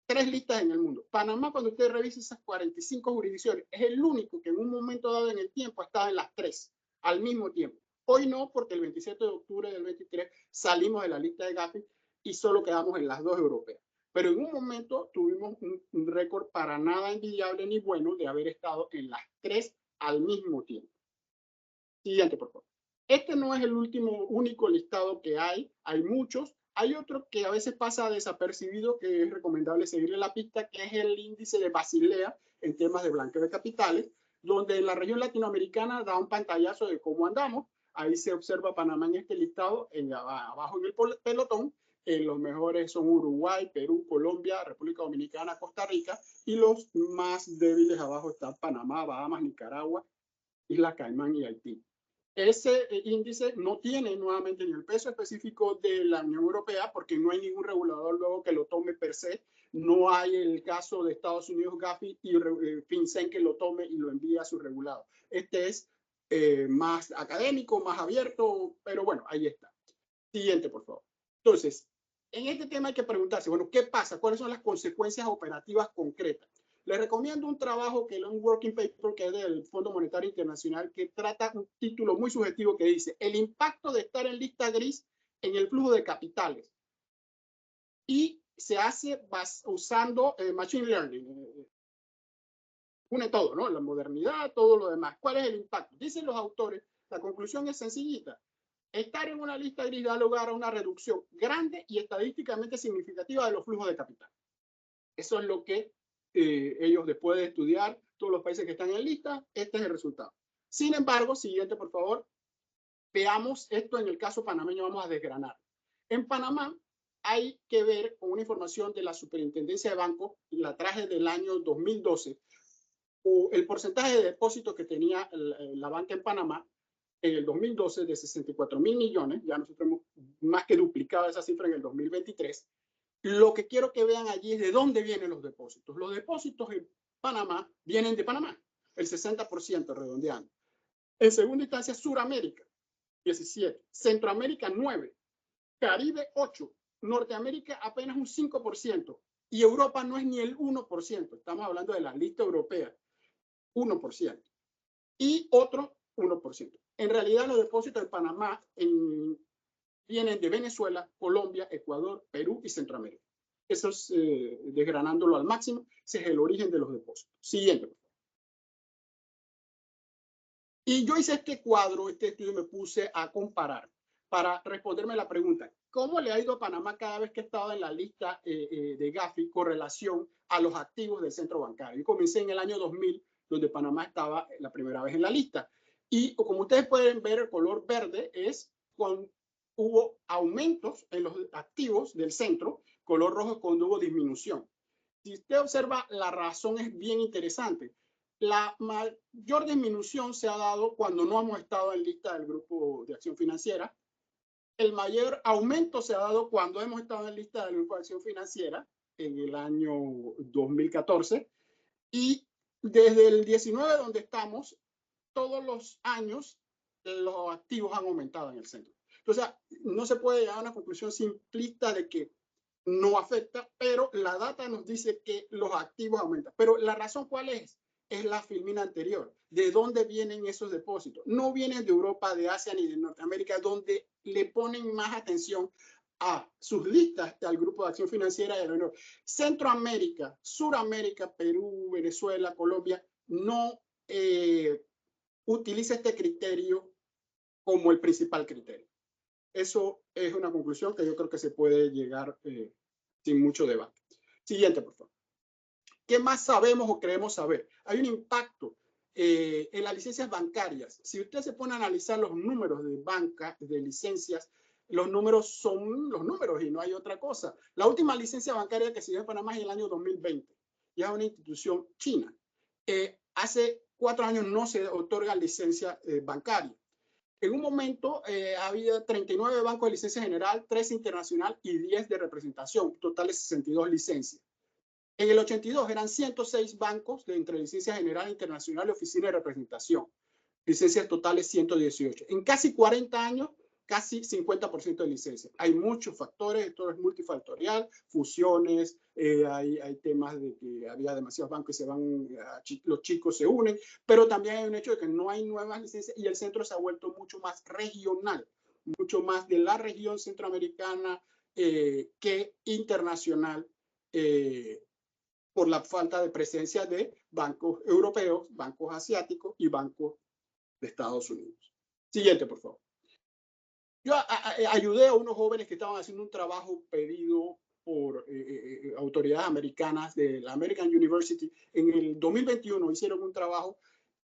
3 listas en el mundo. Panamá, cuando usted revisa esas 45 jurisdicciones, es el único que en un momento dado en el tiempo ha estado en las 3 al mismo tiempo. Hoy no, porque el 27 de octubre del 23 salimos de la lista de Gafi y solo quedamos en las 2 europeas. Pero en un momento tuvimos un récord para nada envidiable ni bueno de haber estado en las 3 al mismo tiempo. Siguiente, por favor. Este no es el único listado que hay muchos. Hay otro que a veces pasa desapercibido, que es recomendable seguirle la pista, que es el índice de Basilea en temas de blanqueo de capitales, donde en la región latinoamericana da un pantallazo de cómo andamos. Ahí se observa Panamá en este listado, abajo en el pelotón. Los mejores son Uruguay, Perú, Colombia, República Dominicana, Costa Rica, y los más débiles abajo están Panamá, Bahamas, Nicaragua, Islas Caimán y Haití. Ese índice no tiene nuevamente ni el peso específico de la Unión Europea porque no hay ningún regulador luego que lo tome per se. No hay el caso de Estados Unidos, Gafi y FinCEN que lo tome y lo envíe a su regulado. Este es más académico, más abierto, pero bueno, ahí está. Siguiente, por favor. Entonces, en este tema hay que preguntarse, bueno, ¿qué pasa? ¿Cuáles son las consecuencias operativas concretas? Les recomiendo un trabajo que es un working paper que es del Fondo Monetario Internacional que trata un título muy subjetivo que dice el impacto de estar en lista gris en el flujo de capitales. Y se hace usando Machine Learning. Une todo, ¿no? La modernidad, todo lo demás. ¿Cuál es el impacto? Dicen los autores, la conclusión es sencillita. Estar en una lista gris da lugar a una reducción grande y estadísticamente significativa de los flujos de capital. Eso es lo que ellos después de estudiar todos los países que están en lista, este es el resultado. Sin embargo, siguiente por favor, veamos esto en el caso panameño, vamos a desgranar. En Panamá hay que ver con una información de la Superintendencia de Bancos, la traje del año 2012, o el porcentaje de depósitos que tenía la banca en Panamá en el 2012 de 64.000 millones, ya nosotros hemos más que duplicado esa cifra en el 2023. Lo que quiero que vean allí es de dónde vienen los depósitos. Los depósitos en Panamá vienen de Panamá, el 60% redondeando. En segunda instancia, Suramérica, 17, Centroamérica, 9, Caribe, 8, Norteamérica, apenas un 5%, y Europa no es ni el 1%, estamos hablando de la lista europea, 1%, y otro 1%. En realidad, los depósitos de Panamá vienen de Venezuela, Colombia, Ecuador, Perú y Centroamérica. Eso es, desgranándolo al máximo, ese es el origen de los depósitos. Siguiente, por favor. Y yo hice este cuadro, este estudio, me puse a comparar para responderme la pregunta, ¿cómo le ha ido a Panamá cada vez que he estado en la lista de Gafi con relación a los activos del centro bancario? Yo comencé en el año 2000, donde Panamá estaba la primera vez en la lista. Y como ustedes pueden ver, el color verde es cuando hubo aumentos en los activos del centro, color rojo cuando hubo disminución. Si usted observa, la razón es bien interesante. La mayor disminución se ha dado cuando no hemos estado en lista del Grupo de Acción Financiera. El mayor aumento se ha dado cuando hemos estado en lista del Grupo de Acción Financiera en el año 2014. Y desde el 19, donde estamos, todos los años los activos han aumentado en el centro. Entonces, no se puede llegar a una conclusión simplista de que no afecta, pero la data nos dice que los activos aumentan. Pero la razón, ¿cuál es? Es la filmina anterior. ¿De dónde vienen esos depósitos? No vienen de Europa, de Asia ni de Norteamérica, donde le ponen más atención a sus listas al Grupo de Acción Financiera de la Unión. Centroamérica, Suramérica, Perú, Venezuela, Colombia, no utiliza este criterio como el principal criterio. Eso es una conclusión que yo creo que se puede llegar sin mucho debate. Siguiente, por favor. ¿Qué más sabemos o creemos saber? Hay un impacto en las licencias bancarias. Si usted se pone a analizar los números de banca, de licencias, los números son los números y no hay otra cosa. La última licencia bancaria que se dio en Panamá es en el año 2020. Ya es una institución china. Hace 4 años no se otorga licencia bancaria. En un momento había 39 bancos de licencia general, 3 internacional y 10 de representación, total de 62 licencias. En el 82 eran 106 bancos de entre licencia general, internacional y oficina de representación. Licencias totales 118. En casi 40 años, casi 50% de licencias. Hay muchos factores, esto es multifactorial, fusiones, hay temas de que había demasiados bancos y se van, los chicos se unen, pero también hay un hecho de que no hay nuevas licencias y el centro se ha vuelto mucho más regional, mucho más de la región centroamericana que internacional, por la falta de presencia de bancos europeos, bancos asiáticos y bancos de Estados Unidos. Siguiente, por favor. Yo ayudé a unos jóvenes que estaban haciendo un trabajo pedido por autoridades americanas de la American University. En el 2021 hicieron un trabajo,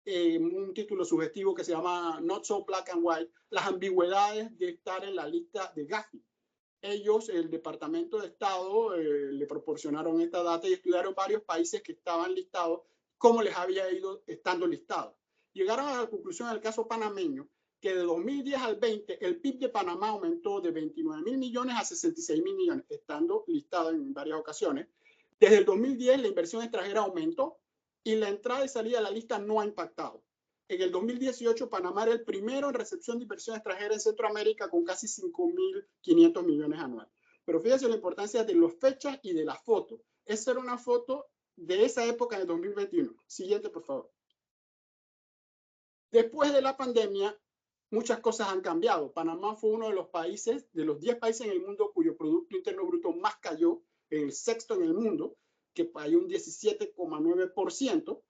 un título sugestivo que se llama Not So Black and White, las ambigüedades de estar en la lista de Gafi. Ellos, el Departamento de Estado, le proporcionaron esta data y estudiaron varios países que estaban listados, cómo les había ido estando listados. Llegaron a la conclusión del caso panameño que de 2010 al 20 el PIB de Panamá aumentó de 29.000 millones a 66.000 millones, estando listado en varias ocasiones. Desde el 2010 la inversión extranjera aumentó y la entrada y salida de la lista no ha impactado. En el 2018, Panamá era el primero en recepción de inversión extranjera en Centroamérica con casi 5.500 millones anuales. Pero fíjense la importancia de las fechas y de la foto. Esa era una foto de esa época en el 2021. Siguiente, por favor. Después de la pandemia, muchas cosas han cambiado. Panamá fue uno de los países, de los 10 países en el mundo cuyo Producto Interno Bruto más cayó, el sexto en el mundo, que cayó un 17,9%.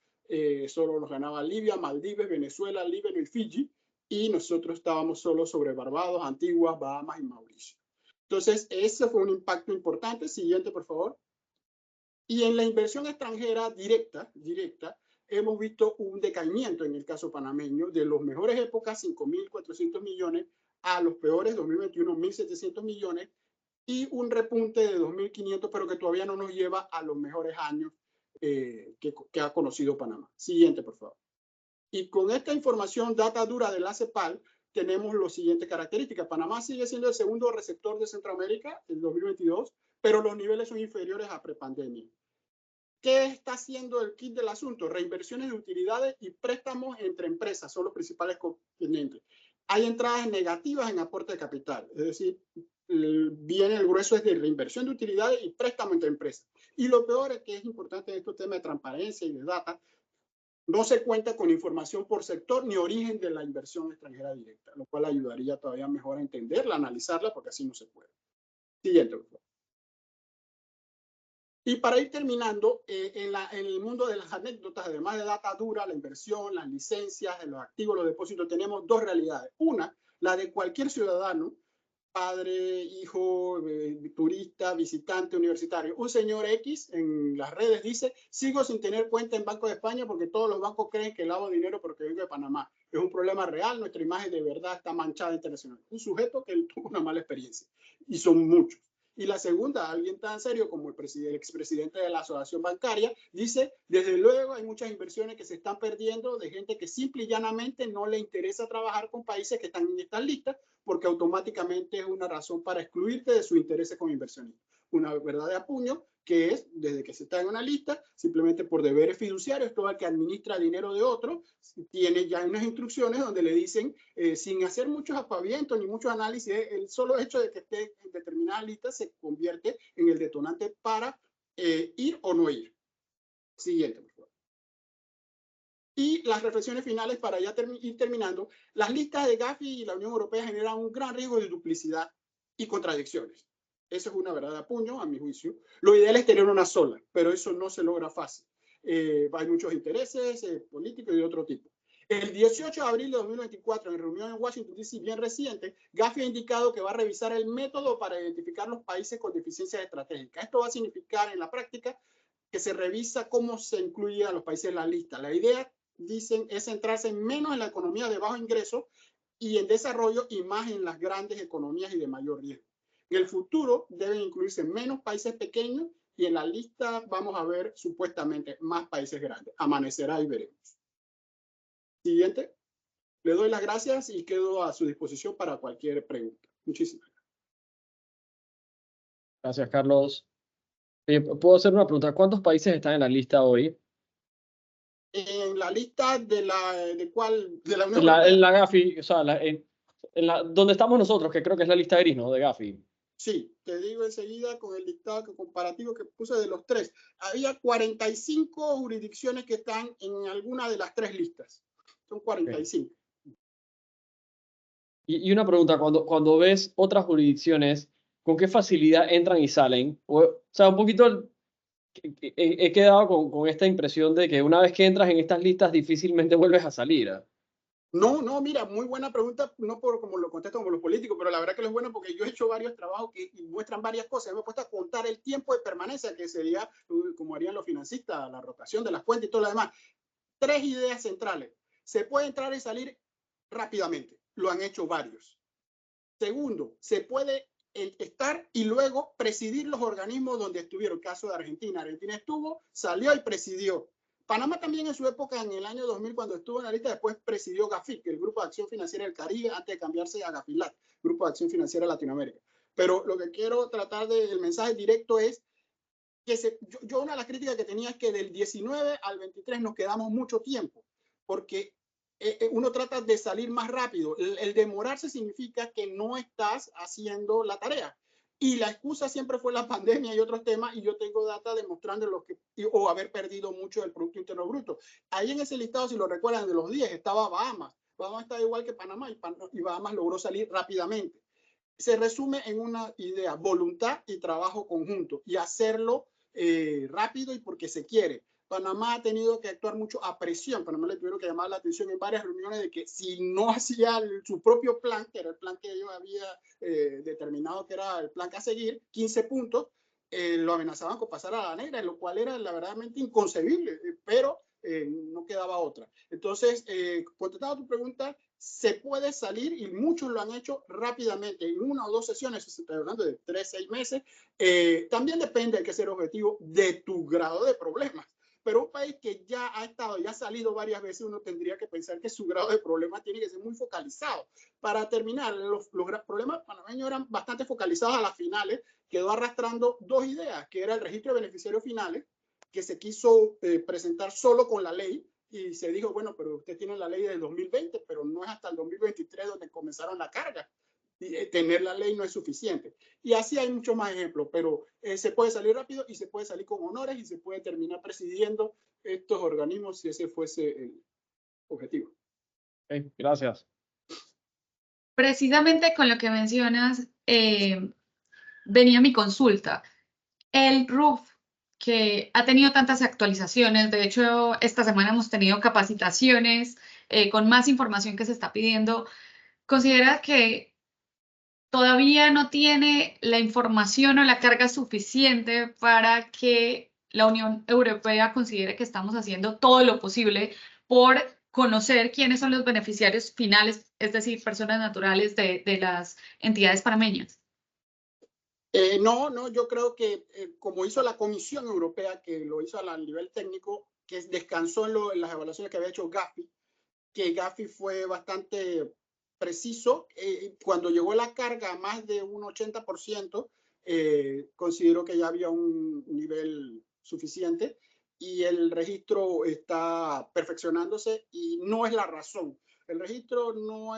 Solo nos ganaba Libia, Maldivas, Venezuela, Líbano y Fiji, y nosotros estábamos solo sobre Barbados, Antigua, Bahamas y Mauricio. Entonces, ese fue un impacto importante. Siguiente, por favor. Y en la inversión extranjera directa, hemos visto un decaimiento en el caso panameño de las mejores épocas, 5.400 millones, a los peores, 2021, 1.700 millones, y un repunte de 2.500, pero que todavía no nos lleva a los mejores años que ha conocido Panamá. Siguiente, por favor. Y con esta información, data dura de la CEPAL, tenemos las siguientes características. Panamá sigue siendo el segundo receptor de Centroamérica en 2022, pero los niveles son inferiores a prepandemia. ¿Qué está haciendo el kit del asunto? Reinversiones de utilidades y préstamos entre empresas son los principales componentes. Hay entradas negativas en aporte de capital, es decir, viene el grueso es de reinversión de utilidades y préstamo entre empresas. Y lo peor es que es importante en estos temas de transparencia y de data, no se cuenta con información por sector ni origen de la inversión extranjera directa, lo cual ayudaría todavía mejor a entenderla, analizarla, porque así no se puede. Siguiente, por favor. Y para ir terminando, en el mundo de las anécdotas, además de data dura, la inversión, las licencias, los activos, los depósitos, tenemos dos realidades. Una, la de cualquier ciudadano, padre, hijo, turista, visitante, universitario. Un señor X en las redes dice, sigo sin tener cuenta en Banco de España porque todos los bancos creen que lavo dinero porque vengo de Panamá. Es un problema real, nuestra imagen de verdad está manchada internacionalmente. Un sujeto que tuvo una mala experiencia. Y son muchos. Y la segunda, alguien tan serio como el expresidente de la asociación bancaria, dice, desde luego hay muchas inversiones que se están perdiendo de gente que simple y llanamente no le interesa trabajar con países que están en estas listas porque automáticamente es una razón para excluirte de sus intereses como inversionista. Una verdad de apuño que es, desde que se está en una lista, simplemente por deberes fiduciarios, todo el que administra dinero de otro tiene ya unas instrucciones donde le dicen, sin hacer muchos aspavientos ni muchos análisis, el solo hecho de que esté en determinada lista se convierte en el detonante para ir o no ir. Siguiente, por favor. Y las reflexiones finales para ya ir terminando. Las listas de Gafi y la Unión Europea generan un gran riesgo de duplicidad y contradicciones. Eso es una verdad de apuño, a mi juicio. Lo ideal es tener una sola, pero eso no se logra fácil. Hay muchos intereses políticos y de otro tipo. El 18 de abril de 2024, en reunión en Washington, D.C., bien reciente, Gafi ha indicado que va a revisar el método para identificar los países con deficiencias estratégicas. Esto va a significar en la práctica que se revisa cómo se incluye a los países en la lista. La idea, dicen, es centrarse menos en la economía de bajo ingreso y en desarrollo y más en las grandes economías y de mayor riesgo. En el futuro deben incluirse menos países pequeños y en la lista vamos a ver supuestamente más países grandes. Amanecerá y veremos. Siguiente. Le doy las gracias y quedo a su disposición para cualquier pregunta. Muchísimas gracias. Gracias, Carlos. ¿Puedo hacer una pregunta? ¿Cuántos países están en la lista hoy? En la lista de la Unión Europea. En la Gafi, o sea, donde estamos nosotros, que creo que es la lista gris, ¿no? De Gafi. Sí, te digo enseguida con el listado comparativo que puse de los tres. Había 45 jurisdicciones que están en alguna de las tres listas. Son 45. Okay. Y una pregunta, cuando ves otras jurisdicciones, ¿con qué facilidad entran y salen? O sea, un poquito he quedado con esta impresión de que una vez que entras en estas listas difícilmente vuelves a salir. No, mira, muy buena pregunta, no por como lo contesto como los políticos, pero la verdad que lo es bueno porque yo he hecho varios trabajos que muestran varias cosas. Me he puesto a contar el tiempo de permanencia, que sería como harían los financistas, la rotación de las cuentas y todo lo demás. Tres ideas centrales. Se puede entrar y salir rápidamente. Lo han hecho varios. Segundo, se puede estar y luego presidir los organismos donde estuvieron. Caso de Argentina. Argentina estuvo, salió y presidió. Panamá también en su época, en el año 2000, cuando estuvo en la lista, después presidió GAFIC, el Grupo de Acción Financiera del Caribe, antes de cambiarse a GAFILAT, Grupo de Acción Financiera de Latinoamérica. Pero lo que quiero tratar del mensaje directo es que yo una de las críticas que tenía es que del 19 al 23 nos quedamos mucho tiempo, porque uno trata de salir más rápido. El demorarse significa que no estás haciendo la tarea. Y la excusa siempre fue la pandemia y otros temas, y yo tengo data demostrando o haber perdido mucho del Producto Interno Bruto. Ahí en ese listado, si lo recuerdan, de los 10 estaba Bahamas. Bahamas está igual que Panamá y Bahamas logró salir rápidamente. Se resume en una idea, voluntad y trabajo conjunto, y hacerlo rápido y porque se quiere. Panamá ha tenido que actuar mucho a presión. Panamá le tuvieron que llamar la atención en varias reuniones de que si no hacía su propio plan, que era el plan que ellos habían determinado que era el plan que a seguir, 15 puntos, lo amenazaban con pasar a la negra, lo cual era la verdaderamente inconcebible, pero no quedaba otra. Entonces, contestando a tu pregunta, se puede salir y muchos lo han hecho rápidamente, en una o dos sesiones, se está hablando de 3 a 6 meses. También depende, hay que ser objetivo, de tu grado de problemas. pero un país que ya ha estado, ya ha salido varias veces, uno tendría que pensar que su grado de problema tiene que ser muy focalizado. Para terminar, los problemas panameños eran bastante focalizados a las finales, quedó arrastrando dos ideas, que era el registro de beneficiarios finales, que se quiso presentar solo con la ley, y se dijo, bueno, pero usted tiene la ley del 2020, pero no es hasta el 2023 donde comenzaron la carga. Y tener la ley no es suficiente. Y así hay muchos más ejemplos, pero se puede salir rápido y se puede salir con honores y se puede terminar presidiendo estos organismos si ese fuese el objetivo. Okay, gracias. Precisamente con lo que mencionas, venía mi consulta. El RUF, que ha tenido tantas actualizaciones, de hecho, esta semana hemos tenido capacitaciones con más información que se está pidiendo, ¿considera que todavía no tiene la información o la carga suficiente para que la Unión Europea considere que estamos haciendo todo lo posible por conocer quiénes son los beneficiarios finales, es decir, personas naturales de las entidades panameñas? No, yo creo que como hizo la Comisión Europea, que lo hizo a nivel técnico, que descansó en las evaluaciones que había hecho Gafi, que Gafi fue bastante preciso. Cuando llegó la carga a más de un 80%, considero que ya había un nivel suficiente y el registro está perfeccionándose y no es la razón. El registro no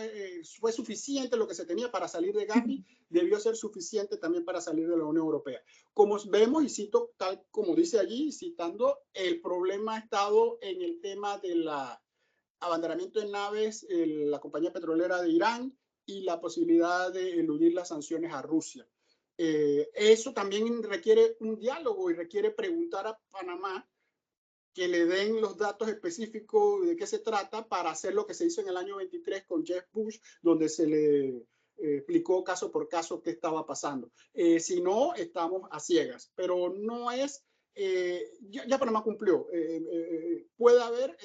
fue suficiente lo que se tenía para salir de Gafi, debió ser suficiente también para salir de la Unión Europea. Como vemos, y cito tal como dice allí, citando, el problema ha estado en el tema de la abanderamiento de naves, la compañía petrolera de Irán y la posibilidad de eludir las sanciones a Rusia. Eso también requiere un diálogo y requiere preguntar a Panamá que le den los datos específicos de qué se trata para hacer lo que se hizo en el año 23 con Jeff Bush, donde se le explicó caso por caso qué estaba pasando. Si no, estamos a ciegas, pero no es... ya Panamá cumplió. Puede haber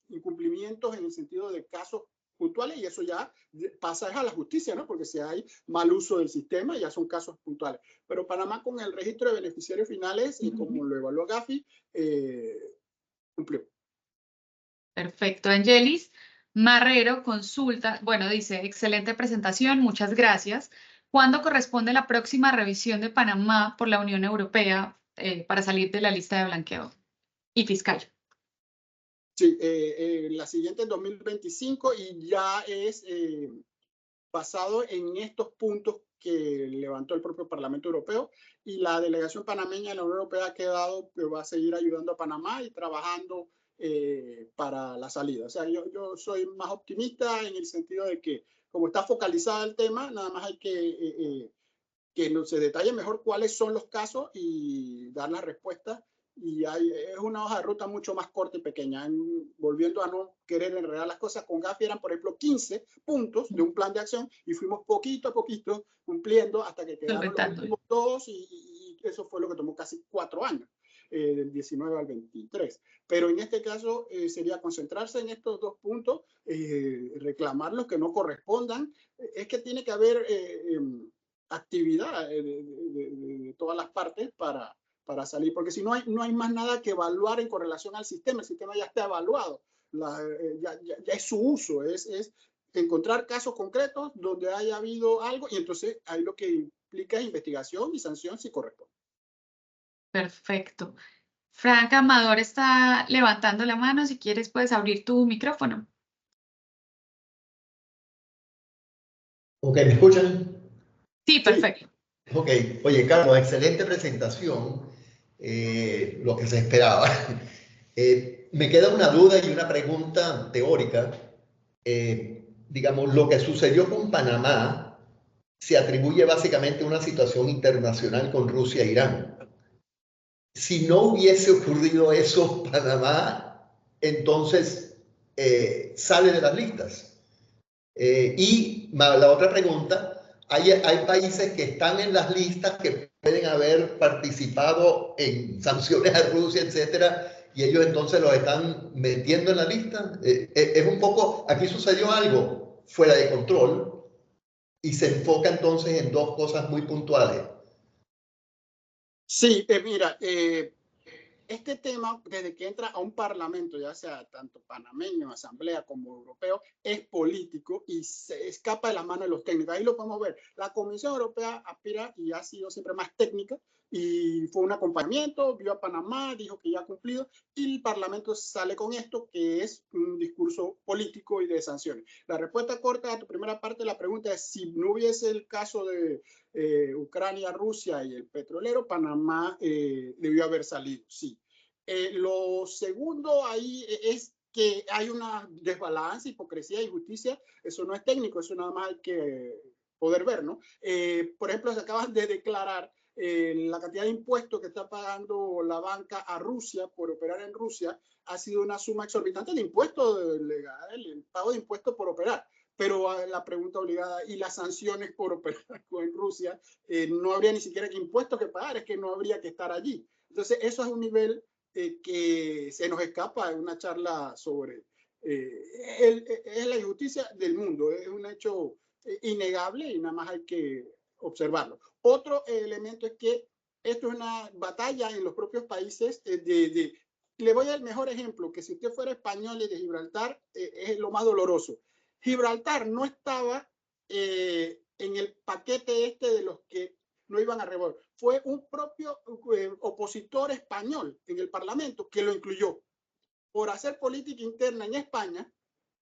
incumplimientos en el sentido de casos puntuales y eso ya pasa a la justicia, ¿no? Porque si hay mal uso del sistema ya son casos puntuales. Pero Panamá con el registro de beneficiarios finales, como lo evaluó Gafi, cumplió. Perfecto, Angelis. Marrero consulta, bueno, dice, excelente presentación, muchas gracias. ¿Cuándo corresponde la próxima revisión de Panamá por la Unión Europea para salir de la lista de blanqueo y fiscal? Sí, la siguiente en 2025 y ya es basado en estos puntos que levantó el propio Parlamento Europeo y la delegación panameña en la Unión Europea ha quedado que va a seguir ayudando a Panamá y trabajando para la salida. O sea, yo soy más optimista en el sentido de que como está focalizado el tema, nada más hay que se detalle mejor cuáles son los casos y dar las respuestas. Y es una hoja de ruta mucho más corta y pequeña. Volviendo a no querer enredar las cosas, con Gafi eran, por ejemplo, 15 puntos de un plan de acción y fuimos poquito a poquito cumpliendo hasta que quedaron los últimos dos y eso fue lo que tomó casi 4 años, del 19 al 23. Pero en este caso sería concentrarse en estos 2 puntos, reclamar los que no correspondan. Es que tiene que haber actividad de todas las partes para salir, porque si no hay más nada que evaluar en correlación al sistema, el sistema ya está evaluado, ya es su uso, es encontrar casos concretos donde haya habido algo y entonces ahí lo que implica es investigación y sanción si corresponde. Perfecto. Franca Amador está levantando la mano, si quieres puedes abrir tu micrófono. Ok, ¿me escuchan? Sí, perfecto. Ok, oye Carlos, excelente presentación, lo que se esperaba. Me queda una duda y una pregunta teórica. Digamos, lo que sucedió con Panamá se atribuye básicamente a una situación internacional con Rusia e Irán. Si no hubiese ocurrido eso, Panamá entonces sale de las listas. Y la otra pregunta, hay países que están en las listas que pueden haber participado en sanciones a Rusia, etcétera, y ellos entonces los están metiendo en la lista. Es un poco, aquí sucedió algo fuera de control y se enfoca entonces en 2 cosas muy puntuales. Sí, mira, este tema, desde que entra a un parlamento, ya sea tanto panameño, asamblea como europeo, es político y se escapa de las manos de los técnicos. Ahí lo podemos ver. La Comisión Europea aspira y ha sido siempre más técnica y fue un acompañamiento, vio a Panamá, dijo que ya ha cumplido y el parlamento sale con esto que es un discurso político y de sanciones. La respuesta corta a tu primera parte de la pregunta es si no hubiese el caso de Ucrania, Rusia y el petrolero, Panamá debió haber salido, sí. Lo segundo ahí es que hay una desbalance, hipocresía y justicia. Eso no es técnico, eso nada más hay que poder ver, ¿no? Por ejemplo, se acaban de declarar la cantidad de impuestos que está pagando la banca a Rusia por operar en Rusia ha sido una suma exorbitante de impuestos legal, el pago de impuestos por operar. Pero la pregunta obligada y las sanciones por operar en Rusia, no habría ni siquiera impuestos que pagar, es que no habría que estar allí. Entonces, eso es un nivel que se nos escapa en una charla sobre es la injusticia del mundo, es un hecho innegable y nada más hay que observarlo. Otro elemento es que esto es una batalla en los propios países le voy al mejor ejemplo, que si usted fuera español y de Gibraltar, es lo más doloroso. Gibraltar no estaba en el paquete este de los que no iban a revolver. Fue un propio opositor español en el Parlamento que lo incluyó. Por hacer política interna en España,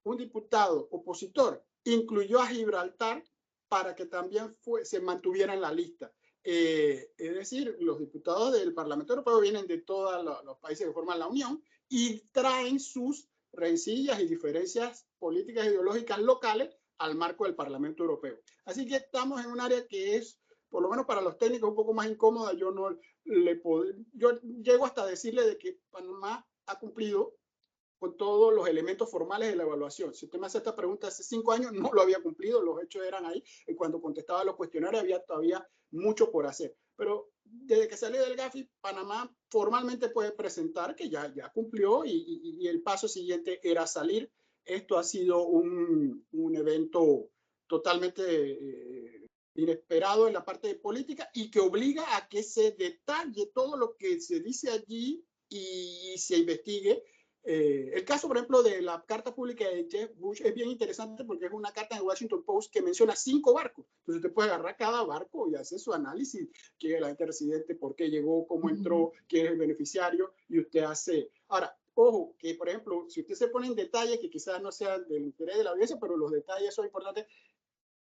un diputado opositor incluyó a Gibraltar para que también se mantuviera en la lista. Es decir, los diputados del Parlamento Europeo vienen de todos los países que forman la Unión y traen sus rencillas y diferencias políticas e ideológicas locales al marco del Parlamento Europeo. Así que estamos en un área que es, por lo menos para los técnicos, un poco más incómoda. Yo llego hasta decirle de que Panamá ha cumplido con todos los elementos formales de la evaluación. Si usted me hace esta pregunta hace 5 años, no lo había cumplido, los hechos eran ahí, y cuando contestaba los cuestionarios había todavía mucho por hacer. Pero desde que salió del GAFI, Panamá formalmente puede presentar que ya cumplió y el paso siguiente era salir. Esto ha sido un evento totalmente inesperado en la parte de política y que obliga a que se detalle todo lo que se dice allí y se investigue. El caso, por ejemplo, de la carta pública de Jeb Bush es bien interesante porque es una carta en el Washington Post que menciona 5 barcos. Entonces usted puede agarrar cada barco y hacer su análisis, quién es la gente residente, por qué llegó, cómo entró, quién es el beneficiario, y usted hace... Ahora, ojo, que por ejemplo, si usted se pone en detalles que quizás no sean del interés de la audiencia, pero los detalles son importantes.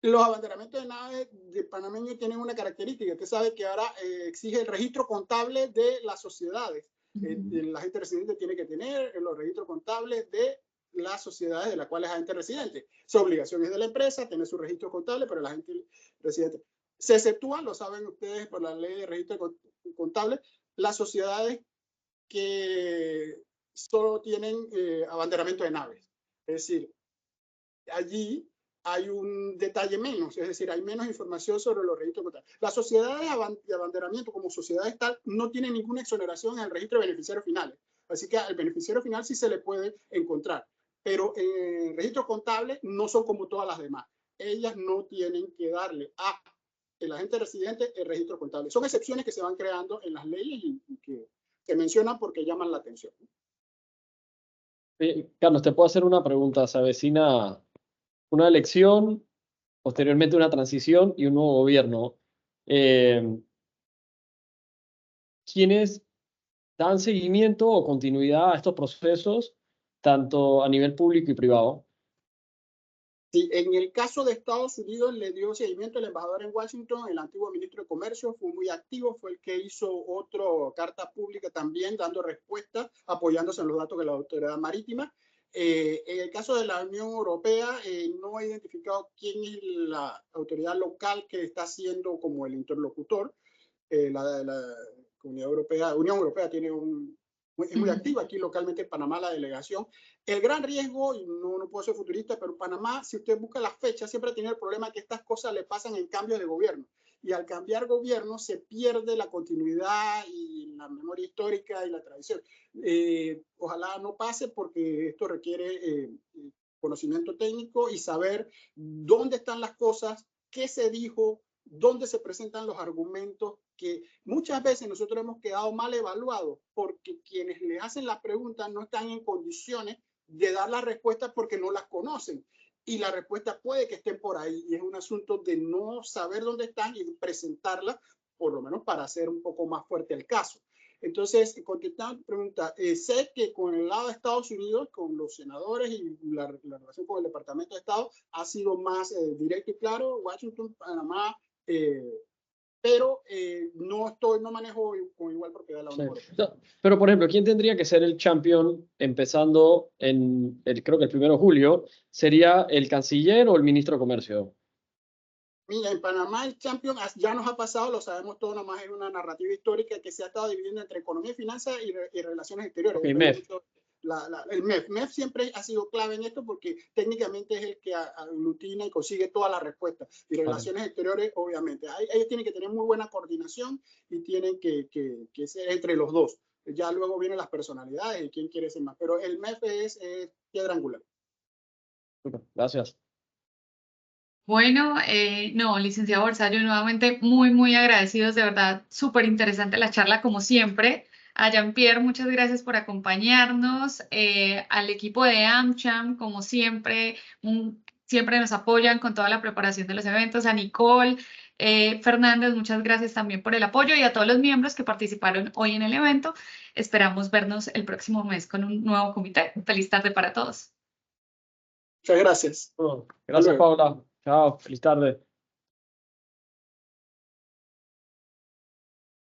Los abanderamientos de naves de panameños tienen una característica. Usted sabe que ahora exige el registro contable de las sociedades. La gente residente tiene que tener los registros contables de las sociedades de las cuales es agente residente. Su obligación es de la empresa tener su registro contable, pero la gente residente. Se exceptúan, lo saben ustedes por la ley de registro contable, las sociedades que solo tienen abanderamiento de naves. Es decir, allí hay un detalle menos, es decir, hay menos información sobre los registros contables. Las sociedades de abanderamiento como sociedades tal no tienen ninguna exoneración en el registro de beneficiarios finales. Así que al beneficiario final sí se le puede encontrar. Pero en registros contables no son como todas las demás. Ellas no tienen que darle a el agente residente el registro contable. Son excepciones que se van creando en las leyes y que se mencionan porque llaman la atención. Carlos, te puedo hacer una pregunta. Se avecina una elección, posteriormente una transición y un nuevo gobierno. ¿Quiénes dan seguimiento o continuidad a estos procesos, tanto a nivel público y privado? Sí, en el caso de Estados Unidos le dio seguimiento el embajador en Washington, el antiguo ministro de Comercio, fue muy activo, fue el que hizo otra carta pública también dando respuesta, apoyándose en los datos de la autoridad marítima. En el caso de la Unión Europea, no he identificado quién es la autoridad local que está siendo como el interlocutor. La Unión Europea tiene es muy activa aquí localmente en Panamá, la delegación. El gran riesgo, y no puedo ser futurista, pero Panamá, si usted busca las fechas, siempre tiene el problema que estas cosas le pasan en cambios de gobierno. Y al cambiar gobierno se pierde la continuidad y la memoria histórica y la tradición. Ojalá no pase porque esto requiere conocimiento técnico y saber dónde están las cosas, qué se dijo, dónde se presentan los argumentos, que muchos muchas veces nosotros hemos quedado mal evaluados porque quienes les hacen las preguntas no están en condiciones de dar las respuestas porque no las conocen. Y la respuesta puede que estén por ahí. Y es un asunto de no saber dónde están y presentarlas, por lo menos para hacer un poco más fuerte el caso. Entonces, contestando tu pregunta, sé que con el lado de Estados Unidos, con los senadores y la relación con el Departamento de Estado, ha sido más directo y claro. Washington, Panamá, pero no manejo con igual propiedad la Unión Europea. No, pero, por ejemplo, ¿quién tendría que ser el champion empezando creo que el 1 de julio? ¿Sería el canciller o el ministro de Comercio? Mira, en Panamá el champion ya nos ha pasado, lo sabemos todos, nomás es una narrativa histórica que se ha estado dividiendo entre economía y finanzas y relaciones exteriores. Okay, MEF. El MEF. MEF siempre ha sido clave en esto porque técnicamente es el que aglutina y consigue todas las respuestas. Y relaciones exteriores, obviamente. Ellos tienen que tener muy buena coordinación y tienen que ser entre los dos. Ya luego vienen las personalidades y quién quiere ser más. Pero el MEF es piedra angular. Gracias. Bueno, no, licenciado Barzallo, nuevamente muy agradecidos, de verdad, súper interesante la charla como siempre. A Jean-Pierre, muchas gracias por acompañarnos. Al equipo de AmCham, como siempre, siempre nos apoyan con toda la preparación de los eventos. A Nicole Fernández, muchas gracias también por el apoyo y a todos los miembros que participaron hoy en el evento. Esperamos vernos el próximo mes con un nuevo comité. Feliz tarde para todos. Muchas gracias. Gracias, Paula. Chao, feliz tarde.